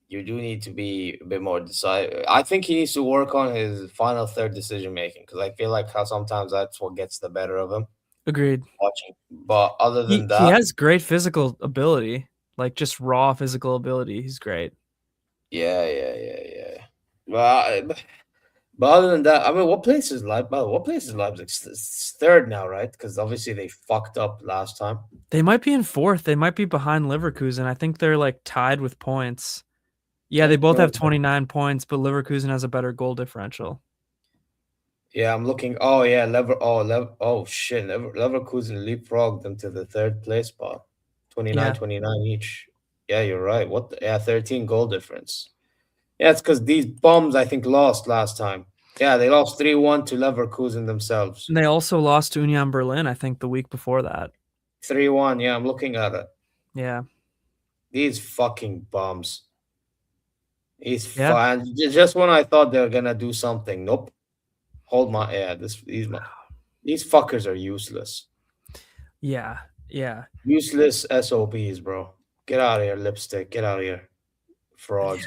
you do need to be a bit more decisive. I think he needs to work on his final third decision making because I feel like how sometimes that's what gets the better of him Agreed. watching. But other than He that, has great physical ability, like just raw physical ability. He's great. yeah. But other than that, I mean, what place is Leipzig? What place is Leipzig? It's third now, right? Because obviously they fucked up last time. They might be in fourth. They might be behind Leverkusen. I think they're like tied with points. Yeah, they both have 29 points, but Leverkusen has a better goal differential. Yeah, I'm looking. Oh yeah, oh shit, Leverkusen leapfrogged them to the third place spot. 29 each. Yeah, you're right. 13 goal difference. Yeah, it's because these bums, I think, lost last time. Yeah, they lost 3-1 to Leverkusen themselves. And they also lost to Union Berlin, I think, the week before that. 3-1. Yeah, I'm looking at it. Yeah. These fucking bums. Just when I thought they were gonna do something, nope. Hold my these fuckers are useless. Yeah. Useless SOBs, bro. Get out of here, lipstick. Get out of here. Frauds.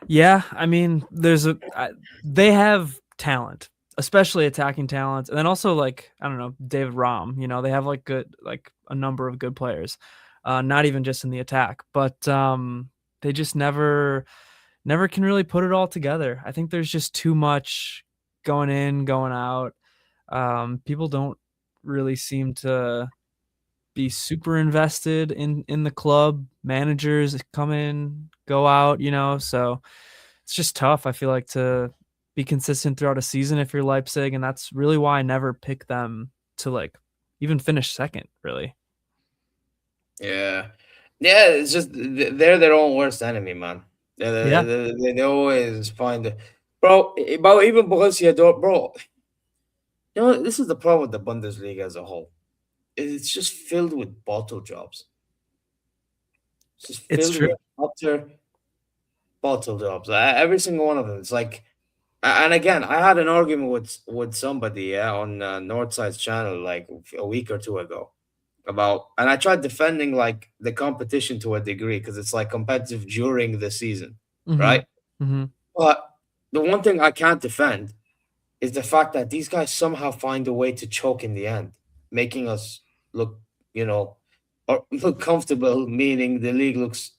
Yeah, I mean, they have talent, especially attacking talent, and then also like I don't know, David Raum. You know, they have like a number of good players, not even just in the attack, but they just never can really put it all together. I think there's just too much going in, going out. People don't really seem to be super invested in the club. Managers come in, go out, you know, so it's just tough, I feel like, to be consistent throughout a season if you're Leipzig, and that's really why I never pick them to like even finish second, really. Yeah, it's just they're their own worst enemy, man. They always find it, bro. Even Borussia Dortmund, bro. You know, this is the problem with the Bundesliga as a whole. it's just filled with bottle jobs. It's just It's filled true. with utter bottle jobs. Every single one of them. It's like, and again, I had an argument with somebody, yeah, on Northside's channel like a week or two ago about, and I tried defending like the competition to a degree because it's like competitive during the season, right? Mm-hmm. But the one thing I can't defend is the fact that these guys somehow find a way to choke in the end, making us look, or look comfortable, meaning the league looks,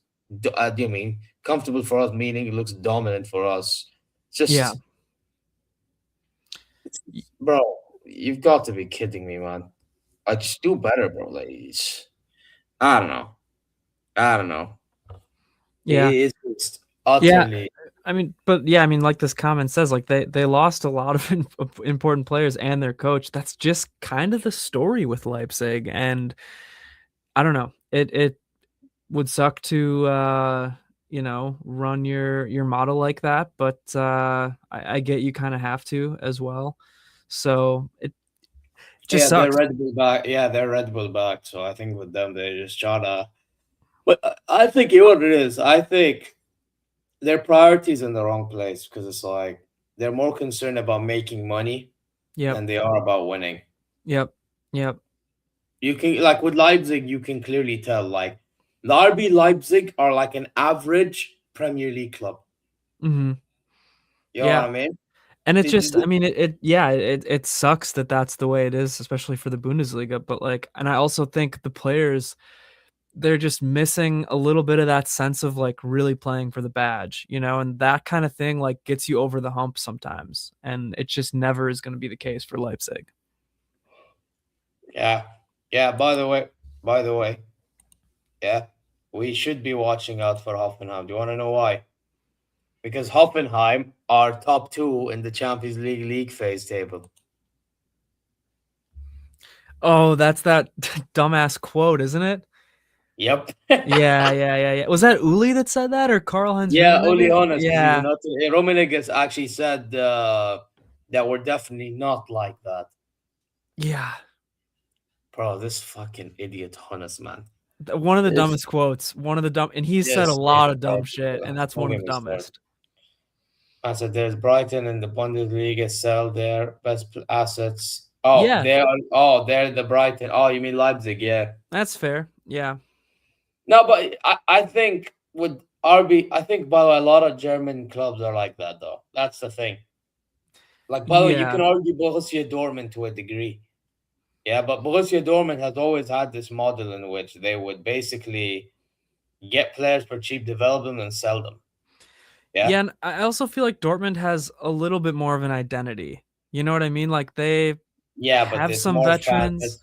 you mean comfortable for us, meaning it looks dominant for us. Just, Yeah. bro, you've got to be kidding me, man. Like, just do better, bro. Like, I don't know. I don't know. Yeah. It's just utterly. I mean, but yeah, I mean, like this comment says, like they lost a lot of important players and their coach. That's just kind of the story with Leipzig, and I don't know. It would suck to run your model like that, but I get you kind of have to as well. So it just They're sucks. Red Bull back. Yeah, they're Red Bull back. So I think with them, they just try to. But I think you know what it is. I think their priorities in the wrong place because it's like they're more concerned about making money Yep. than they are about winning. Yep. You can like with Leipzig, you can clearly tell like the RB Leipzig are like an average Premier League club. Mm-hmm. You know what I mean? And it Did just, you- I mean, it sucks that that's the way it is, especially for the Bundesliga. But like, and I also think the players, they're just missing a little bit of that sense of like really playing for the badge, and that kind of thing like gets you over the hump sometimes. And it just never is going to be the case for Leipzig. Yeah. By the way, yeah, we should be watching out for Hoffenheim. Do you want to know why? Because Hoffenheim are top 2 in the Champions League phase table. Oh, that's that dumbass quote, isn't it? Yep. Yeah. Was that Uli that said that, or Karl Heinz? Yeah, Rummenigge? Uli Hoeneß. Yeah. Rummenigge has actually said that we're definitely not like that. Yeah. Bro, this fucking idiot Hoeneß, man. One of the This- dumbest quotes. And he's said a Yes, lot yeah, of dumb bro. shit, and that's Don't one of get the me started. dumbest. I said there's Brighton in the Bundesliga sell their best assets. Oh, Yeah. they're the Brighton. Oh, you mean Leipzig? Yeah. That's fair. Yeah. No, but I think with RB, I think by the way, a lot of German clubs are like that though. That's the thing. Like by the way, you Yeah. can argue Borussia Dortmund to a degree. Yeah, but Borussia Dortmund has always had this model in which they would basically get players for cheap, develop them, and sell them. Yeah. And I also feel like Dortmund has a little bit more of an identity. You know what I mean? Like they Yeah, but have it's some more veterans.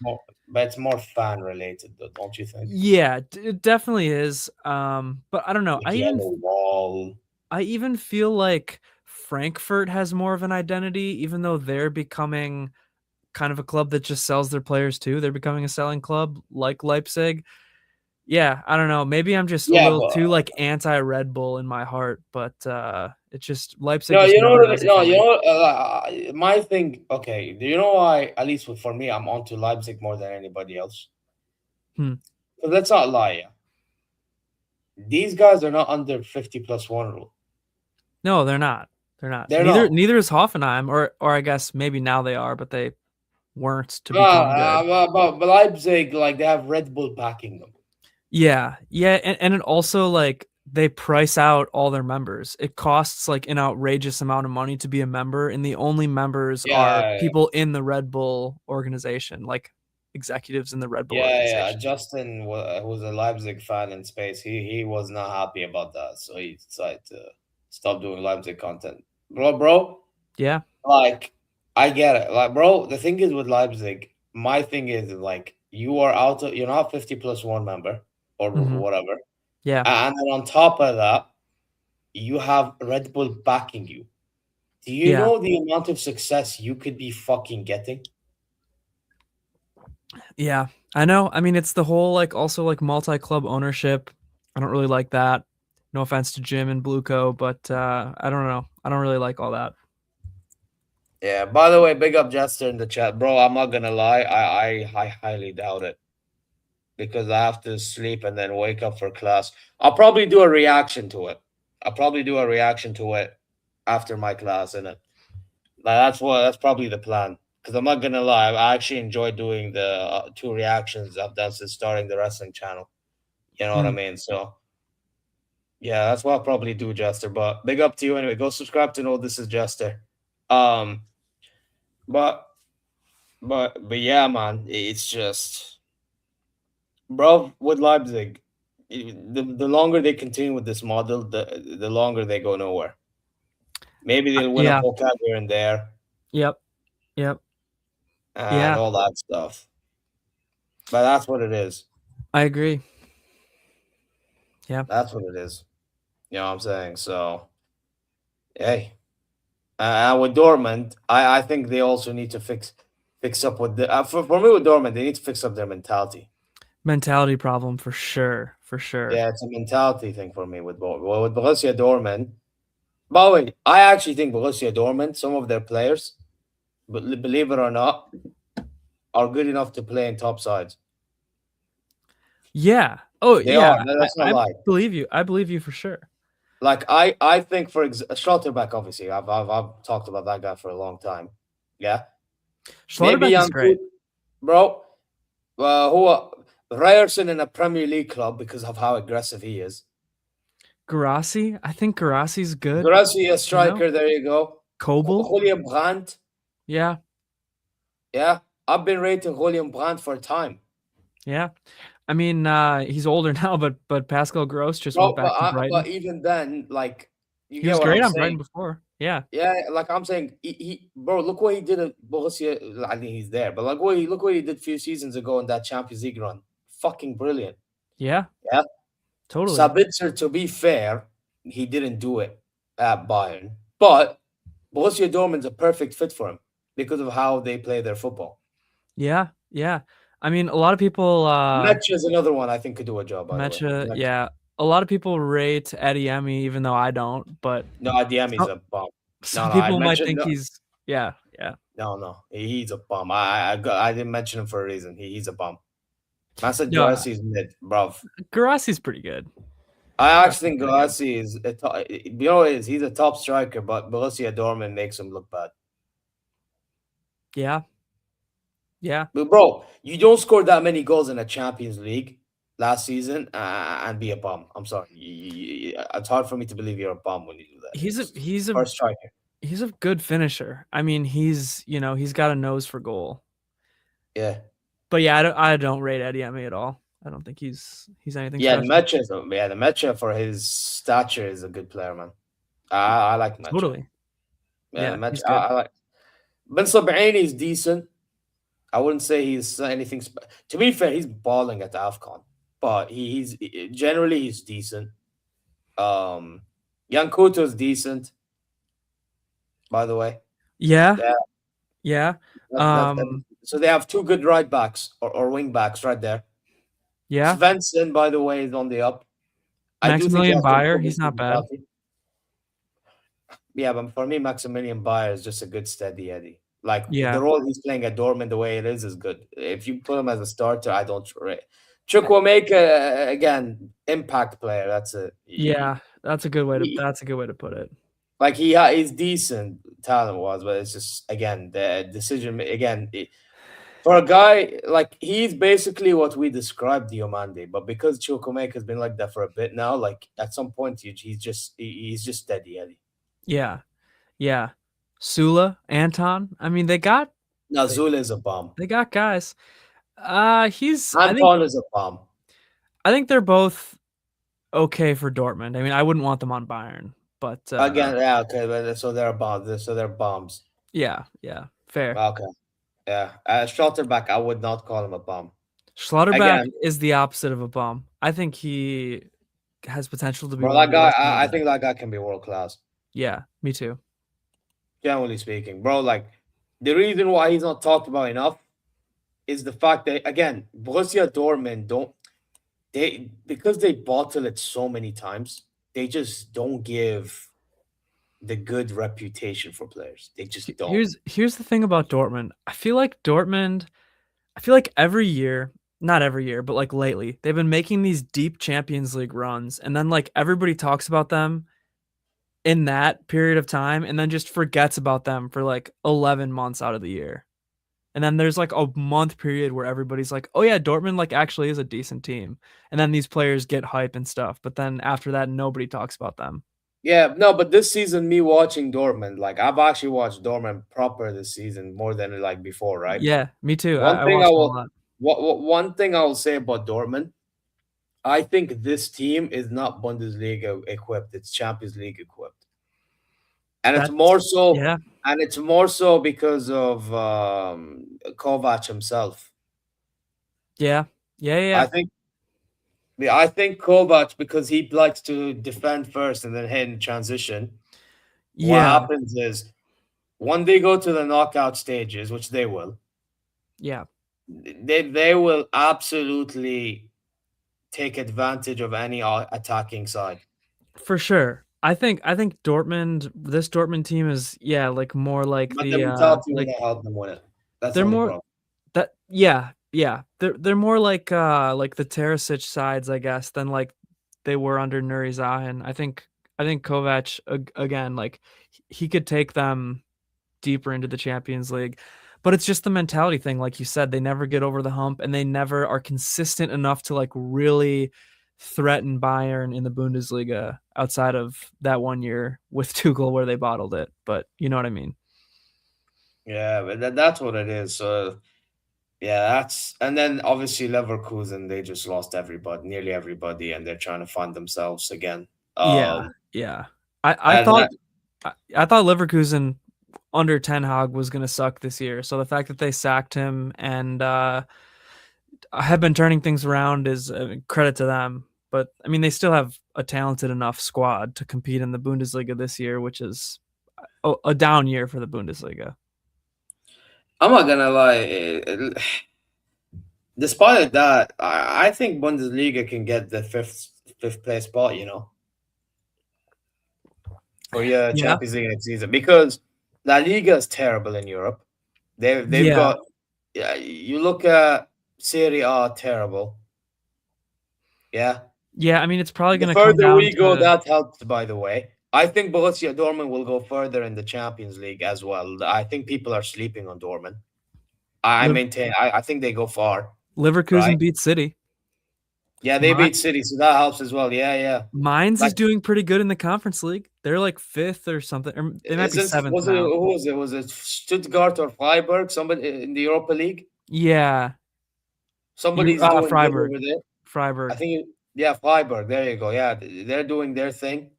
it's more fan related, though, don't you think? Yeah, it definitely is. But I don't know. Like Yellow Wall. I even feel like Frankfurt has more of an identity, even though they're becoming kind of a club that just sells their players too. They're becoming a selling club like Leipzig. Yeah, I don't know. Maybe I'm just a little too like anti-Red Bull in my heart, but it's just Leipzig. No, just you know never what? does it No, for you me. know my thing. Okay, do you know why? At least for me, I'm onto Leipzig more than anybody else. But let's not lie. Yeah. These guys are not under 50+1 rule. No, they're not. They're not. They're not. Neither is Hoffenheim, or I guess maybe now they are, but they weren't to become good. But Leipzig, like they have Red Bull backing them. Yeah, and it also like they price out all their members. It costs like an outrageous amount of money to be a member, and the only members are people in the Red Bull organization, like executives in the Red Bull organization. Yeah. Justin was a Leipzig fan in space. He was not happy about that, so he decided to stop doing Leipzig content. Bro. Yeah. Like, I get it. Like, bro, the thing is with Leipzig, my thing is like you're not 50+1 member or whatever. Yeah. And then on top of that, you have Red Bull backing you. Do you know the amount of success you could be fucking getting? Yeah, I know. I mean, it's the whole like also like multi-club ownership. I don't really like that. No offense to Jim and Blueco, but I don't know. I don't really like all that. Yeah. By the way, big up Jester in the chat, bro. I'm not gonna lie. I highly doubt it because I have to sleep and then wake up for class. I'll probably do a reaction to it. I'll probably do a reaction to it after my class, and that's probably the plan. Because I'm not gonna lie, I actually enjoy doing the 2 reactions I've done since starting the wrestling channel. You know what I Mm. mean? So yeah, that's what I'll probably do, Jester. But big up to you anyway. Go subscribe to know this is Jester. Um, but but yeah, man, it's just bro with Leipzig. The longer they continue with this model, the longer they go nowhere. Maybe they'll win a Yeah. pokal here and there Yep. Yep. and Yeah. all that stuff. But that's what it is. I agree. Yeah. That's what it is. You know what I'm saying? So, hey, with Dortmund, I think they also need to fix up with the for me with Dortmund, they need to fix up their mentality. Mentality problem for sure. For sure. Yeah, it's a mentality thing for me with with Borussia Dortmund. By the way, I actually think Borussia Dortmund, some of their players, but believe it or not, are good enough to play in top sides. Yeah. Oh, They yeah. are. That's not I lie. believe you. I believe you for sure. Like I think for Schlotterbeck, obviously, I've talked about that guy for a long time. Yeah, maybe Schlotterbeck is great. bro. Who Ryerson in a Premier League club because of how aggressive he is. Garassi, I think Garassi's good. Garassi, a striker. There you go. Kobel, Julian Brandt. yeah, Yeah, I've been rating Julian Brandt for time. yeah. I mean, he's older now, but Pascal Gross just Bro, went back to Brighton. but even then, like, you He was get what great I'm on saying. Brighton before. Yeah, Yeah, like I'm saying, bro, look what he did at Borussia. I think he's there, but look what he did a few seasons ago in that Champions League run. Fucking brilliant. yeah, Yeah, totally. Sabitzer, to be fair, he didn't do it at Bayern, but Borussia Dortmund's a perfect fit for him because of how they play their football. Yeah, yeah. I mean, a lot of people. Mecha is another one I think could do a job. By the way, Mecha, yeah. A lot of people rate Adeyemi, even though I don't. But no, Adeyemi's a bum. some No, I people might mentioned think no. he's. Yeah, yeah. No, he's a bum. I didn't mention him for a reason. He's a bum. I said No, Garassi's mid, bruv. Garassi's pretty good. I actually think Garassi is you know what it is? He's a top striker, but Borussia Dortmund makes him look bad. Yeah, yeah. But bro, you don't score that many goals in a Champions League last season and be a bum. I'm sorry. It's hard for me to believe you're a bum when you do that. He's a first striker. He's a good finisher. I mean, he's got a nose for goal. Yeah. But yeah, I don't rate Adeyemi at all. I don't think he's anything Yeah, special. the Mecha for his stature is a good player, man. I like Mecha. Totally. Yeah, Yeah, he's Mecha, good. I like. Ben Sab'ini is decent. I wouldn't say he's anything. To be fair, he's balling at the AFCON, but he's generally he's decent. Jan Couto's decent, by the way. Yeah. Yeah. Yeah. So they have 2 good right backs or wing backs right there. Yeah. Svensson, by the way, is on the up. Maximilian Bayer, he's not bad. Yeah, but for me, Maximilian Bayer is just a good steady Eddie. Like Yeah. the role he's playing at Dortmund, the way it is good. If you put him as a starter, I don't rate. Chukwuemeka, again, impact player. That's it. Yeah, that's a good way to put it. Like he's decent talent was, but it's just again the decision for a guy like he's basically what we described Diomande, but because Chukwuemeka has been like that for a bit now, like at some point he's just steady Eddie. Yeah, yeah. Sula, Anton. I mean, Zula is a bomb. They got guys. Anton is a bomb. I think they're both okay for Dortmund. I mean, I wouldn't want them on Bayern, but again, yeah, okay, but so they're bombs. So they're bombs. Yeah, fair. Okay, yeah. Schlotterbeck, I would not call him a bomb. Schlotterbeck is the opposite of a bomb. I think he has potential to be. Bro, that guy, I think that guy can be world class. Yeah, me too. Generally speaking, bro, like the reason why he's not talked about enough is the fact that again, Borussia Dortmund because they bottle it so many times, they just don't give the good reputation for players. They just don't. Here's the thing about Dortmund. I feel like every year, not every year, but like lately, they've been making these deep Champions League runs, and then like everybody talks about them in that period of time and then just forgets about them for like 11 months out of the year. And then there's like a month period where everybody's like, "Oh yeah, Dortmund like actually is a decent team." And then these players get hype and stuff, but then after that nobody talks about them. Yeah, no, but this season, me watching Dortmund, like I've actually watched Dortmund proper this season more than like before, right? Yeah, me too. One I thing I watched them a will, lot. one thing I will say about Dortmund, I think this team is not Bundesliga equipped; it's Champions League equipped, and it's That's more so, yeah. because of Kovac himself. Yeah. I think, I think Kovac, because he likes to defend first and then hit in transition. What Yeah. happens is when they go to the knockout stages, which they will, Yeah. they will absolutely take advantage of any attacking side. For sure. I think this Dortmund team is like more like But the the mentality like will help them win it. That's the they're only more problem. that yeah. They're more like the Teresic sides, I guess, than like they were under Nuri Sahin. I think Kovac again, like he could take them deeper into the Champions League. But it's just the mentality thing, like you said, they never get over the hump and they never are consistent enough to like really threaten Bayern in the Bundesliga outside of that one year with Tuchel where they bottled it. But you know what I mean? Yeah, but that's what it is. So yeah, and then obviously Leverkusen, they just lost nearly everybody, and they're trying to find themselves again. Yeah. I And thought I thought Leverkusen under Ten Hag was going to suck this year. So the fact that they sacked him and have been turning things around is a credit to them. But I mean, they still have a talented enough squad to compete in the Bundesliga this year, which is a down year for the Bundesliga. I'm not gonna lie. Despite that, I think Bundesliga can get the fifth place spot. For your Yeah. Champions League next season, because La Liga is terrible in Europe. They've got, yeah. You look at Serie A, terrible. Yeah. Yeah, I mean, it's probably The going to come further down we go, to that helps. By the way, I think Borussia Dortmund will go further in the Champions League as well. I think people are sleeping on Dortmund. I Liv- maintain. I think they go far. Leverkusen Right. beat City. Yeah, they Mi- beat City, so that helps as well. Yeah. Mainz is Like, doing pretty good in the Conference League. They're like 5th or something. Or they might be 7th was it, now. who was it? Was it Stuttgart or Freiburg? Somebody in the Europa League? Yeah. Somebody's doing good Freiburg. over there. Freiburg. I think, yeah, Freiburg. There you go. Yeah, they're doing their thing.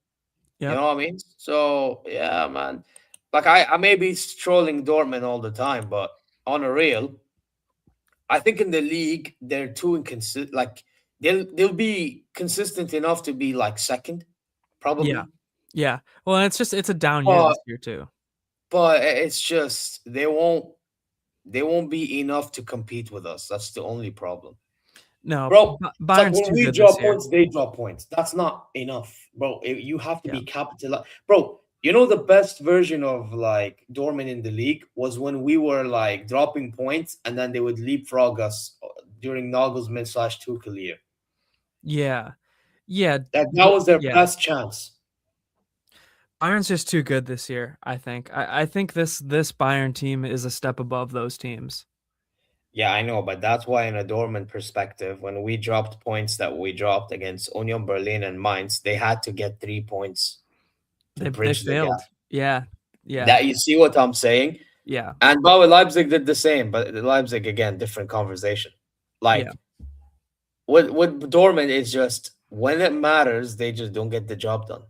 Yep. You know what I mean? So yeah, man. Like I may be trolling Dortmund all the time, but on a real, I think in the league they're too inconsistent. Like they'll be consistent enough to be like second, probably. Yeah. Well, it's a down year this year too. But it's just they won't be enough to compete with us. That's the only problem. No, Bro, Bayern's when too we good drop this year. points, they drop points. That's not enough, bro. You have to be capitalized. Bro, you know the best version of like Dortmund in the league was when we were like dropping points and then they would leapfrog us during Nagelsmann / Tuchel year. Yeah. That was their best chance. Bayern's just too good this year, I think. I think this Bayern team is a step above those teams. Yeah, I know, but that's why in a Dortmund perspective, when we dropped points that we dropped against Union Berlin and Mainz, they had to get 3 points to bridge the failed. gap. Yeah. That, you see what I'm saying? Yeah. And Bauer Leipzig did the same, but Leipzig, again, different conversation. Like with Dortmund, it's just when it matters, they just don't get the job done.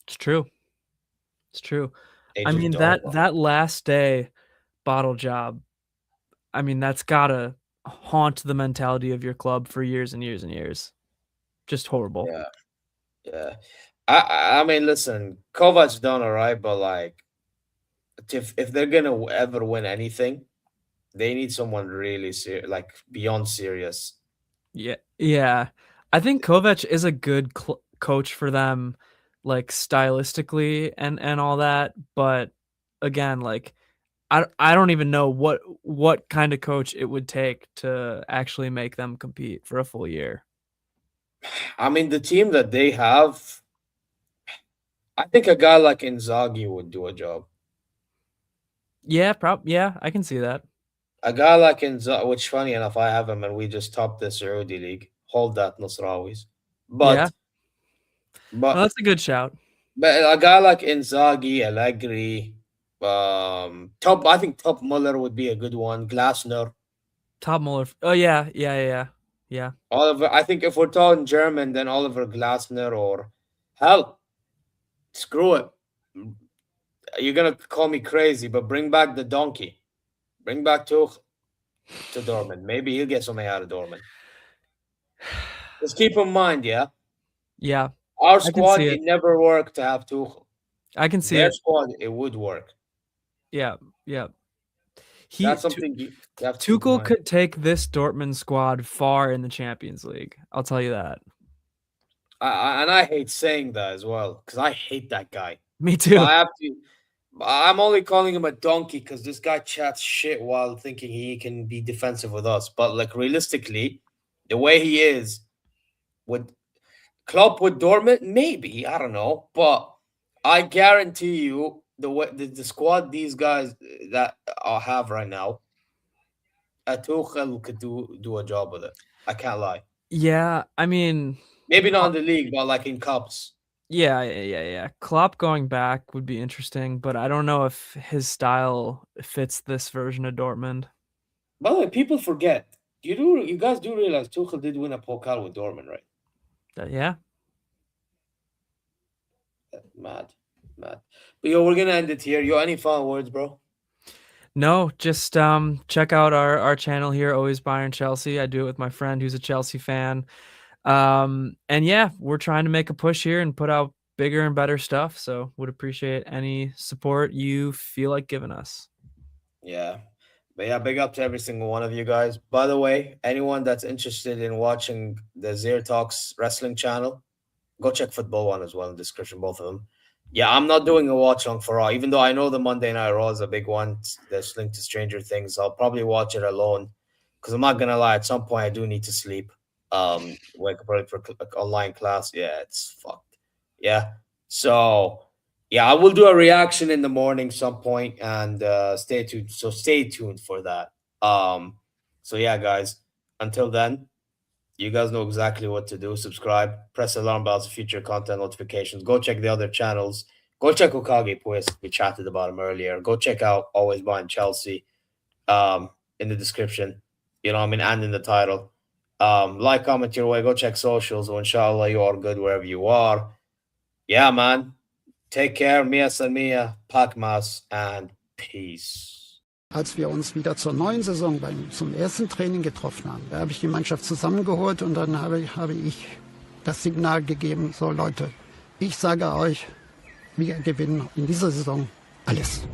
It's true. I mean, that last day bottle job, I mean, that's gotta haunt the mentality of your club for years and years and years. Just horrible. Yeah. I mean, listen, Kovac's done all right, but like, if they're gonna ever win anything, they need someone really like beyond serious. Yeah. I think Kovac is a good coach for them like stylistically and all that, but again, like I don't even know what kind of coach it would take to actually make them compete for a full year. I mean, the team that they have, I think a guy like Inzaghi would do a job. Yeah, yeah, I can see that. A guy like Inzaghi, which funny enough, I have him and we just topped the Saudi league. Hold that, Nasrawis. Yeah. But Well, that's a good shout. But a guy like Inzaghi, Allegri, I think Top Muller would be a good one. Glasner, Todd Muller. Oh yeah. Oliver. I think if we're talking German, then Oliver Glasner or hell, screw it. You're gonna call me crazy, but bring back the donkey. Bring back Tuchel to Dortmund. Maybe he'll get something out of Dortmund. Just keep in mind, yeah. Yeah. Our I can squad, see it never worked to have Tuchel. I can see Their it. squad, it would work. Yeah. That's something you have to keep in Tuchel mind. could take this Dortmund squad far in the Champions League. I'll tell you that. I hate saying that as well because I hate that guy. Me too. I have to. I'm only calling him a donkey because this guy chats shit while thinking he can be defensive with us. But like realistically, the way he is, with Klopp with Dortmund, maybe I don't know, but I guarantee you the squad these guys that have right now, a Tuchel could do a job with it. I can't lie. Yeah, I mean, Maybe not in the league, but like in cups. yeah. Klopp going back would be interesting, but I don't know if his style fits this version of Dortmund. By the way, people forget. You guys do realize Tuchel did win a Pokal with Dortmund, right? Yeah. Mad. But yo, we're gonna end it here. Yo, any final words, bro? No, just check out our channel here, Always Bayern Chelsea. I do it with my friend who's a Chelsea fan. And yeah, we're trying to make a push here and put out bigger and better stuff. So would appreciate any support you feel like giving us. Yeah. But yeah, big up to every single one of you guys. By the way, anyone that's interested in watching the ZeerTalks Wrestling channel, go check Football One as well in the description, both of them. Yeah, I'm not doing a watch along for Raw, even though I know the Monday Night Raw is a big one. That's linked to Stranger Things. I'll probably watch it alone because I'm not gonna lie. At some point, I do need to sleep. Wake up early for online class. Yeah, it's fucked. Yeah, so yeah, I will do a reaction in the morning some point and stay tuned. So stay tuned for that. So yeah, guys. Until then. You guys know exactly what to do. Subscribe, press alarm bells for future content notifications. Go check the other channels. Go check Okage Pues. We chatted about him earlier. Go check out Always Buying Chelsea in the description. You know what I mean? And in the title. Like, comment your way. Go check socials. So inshallah, you are good wherever you are. Yeah, man. Take care. Mia san mia. Pakmas and peace. Als wir uns wieder zur neuen Saison zum ersten Training getroffen haben, da habe ich die Mannschaft zusammengeholt und dann habe ich das Signal gegeben, so Leute, ich sage euch, wir gewinnen in dieser Saison alles.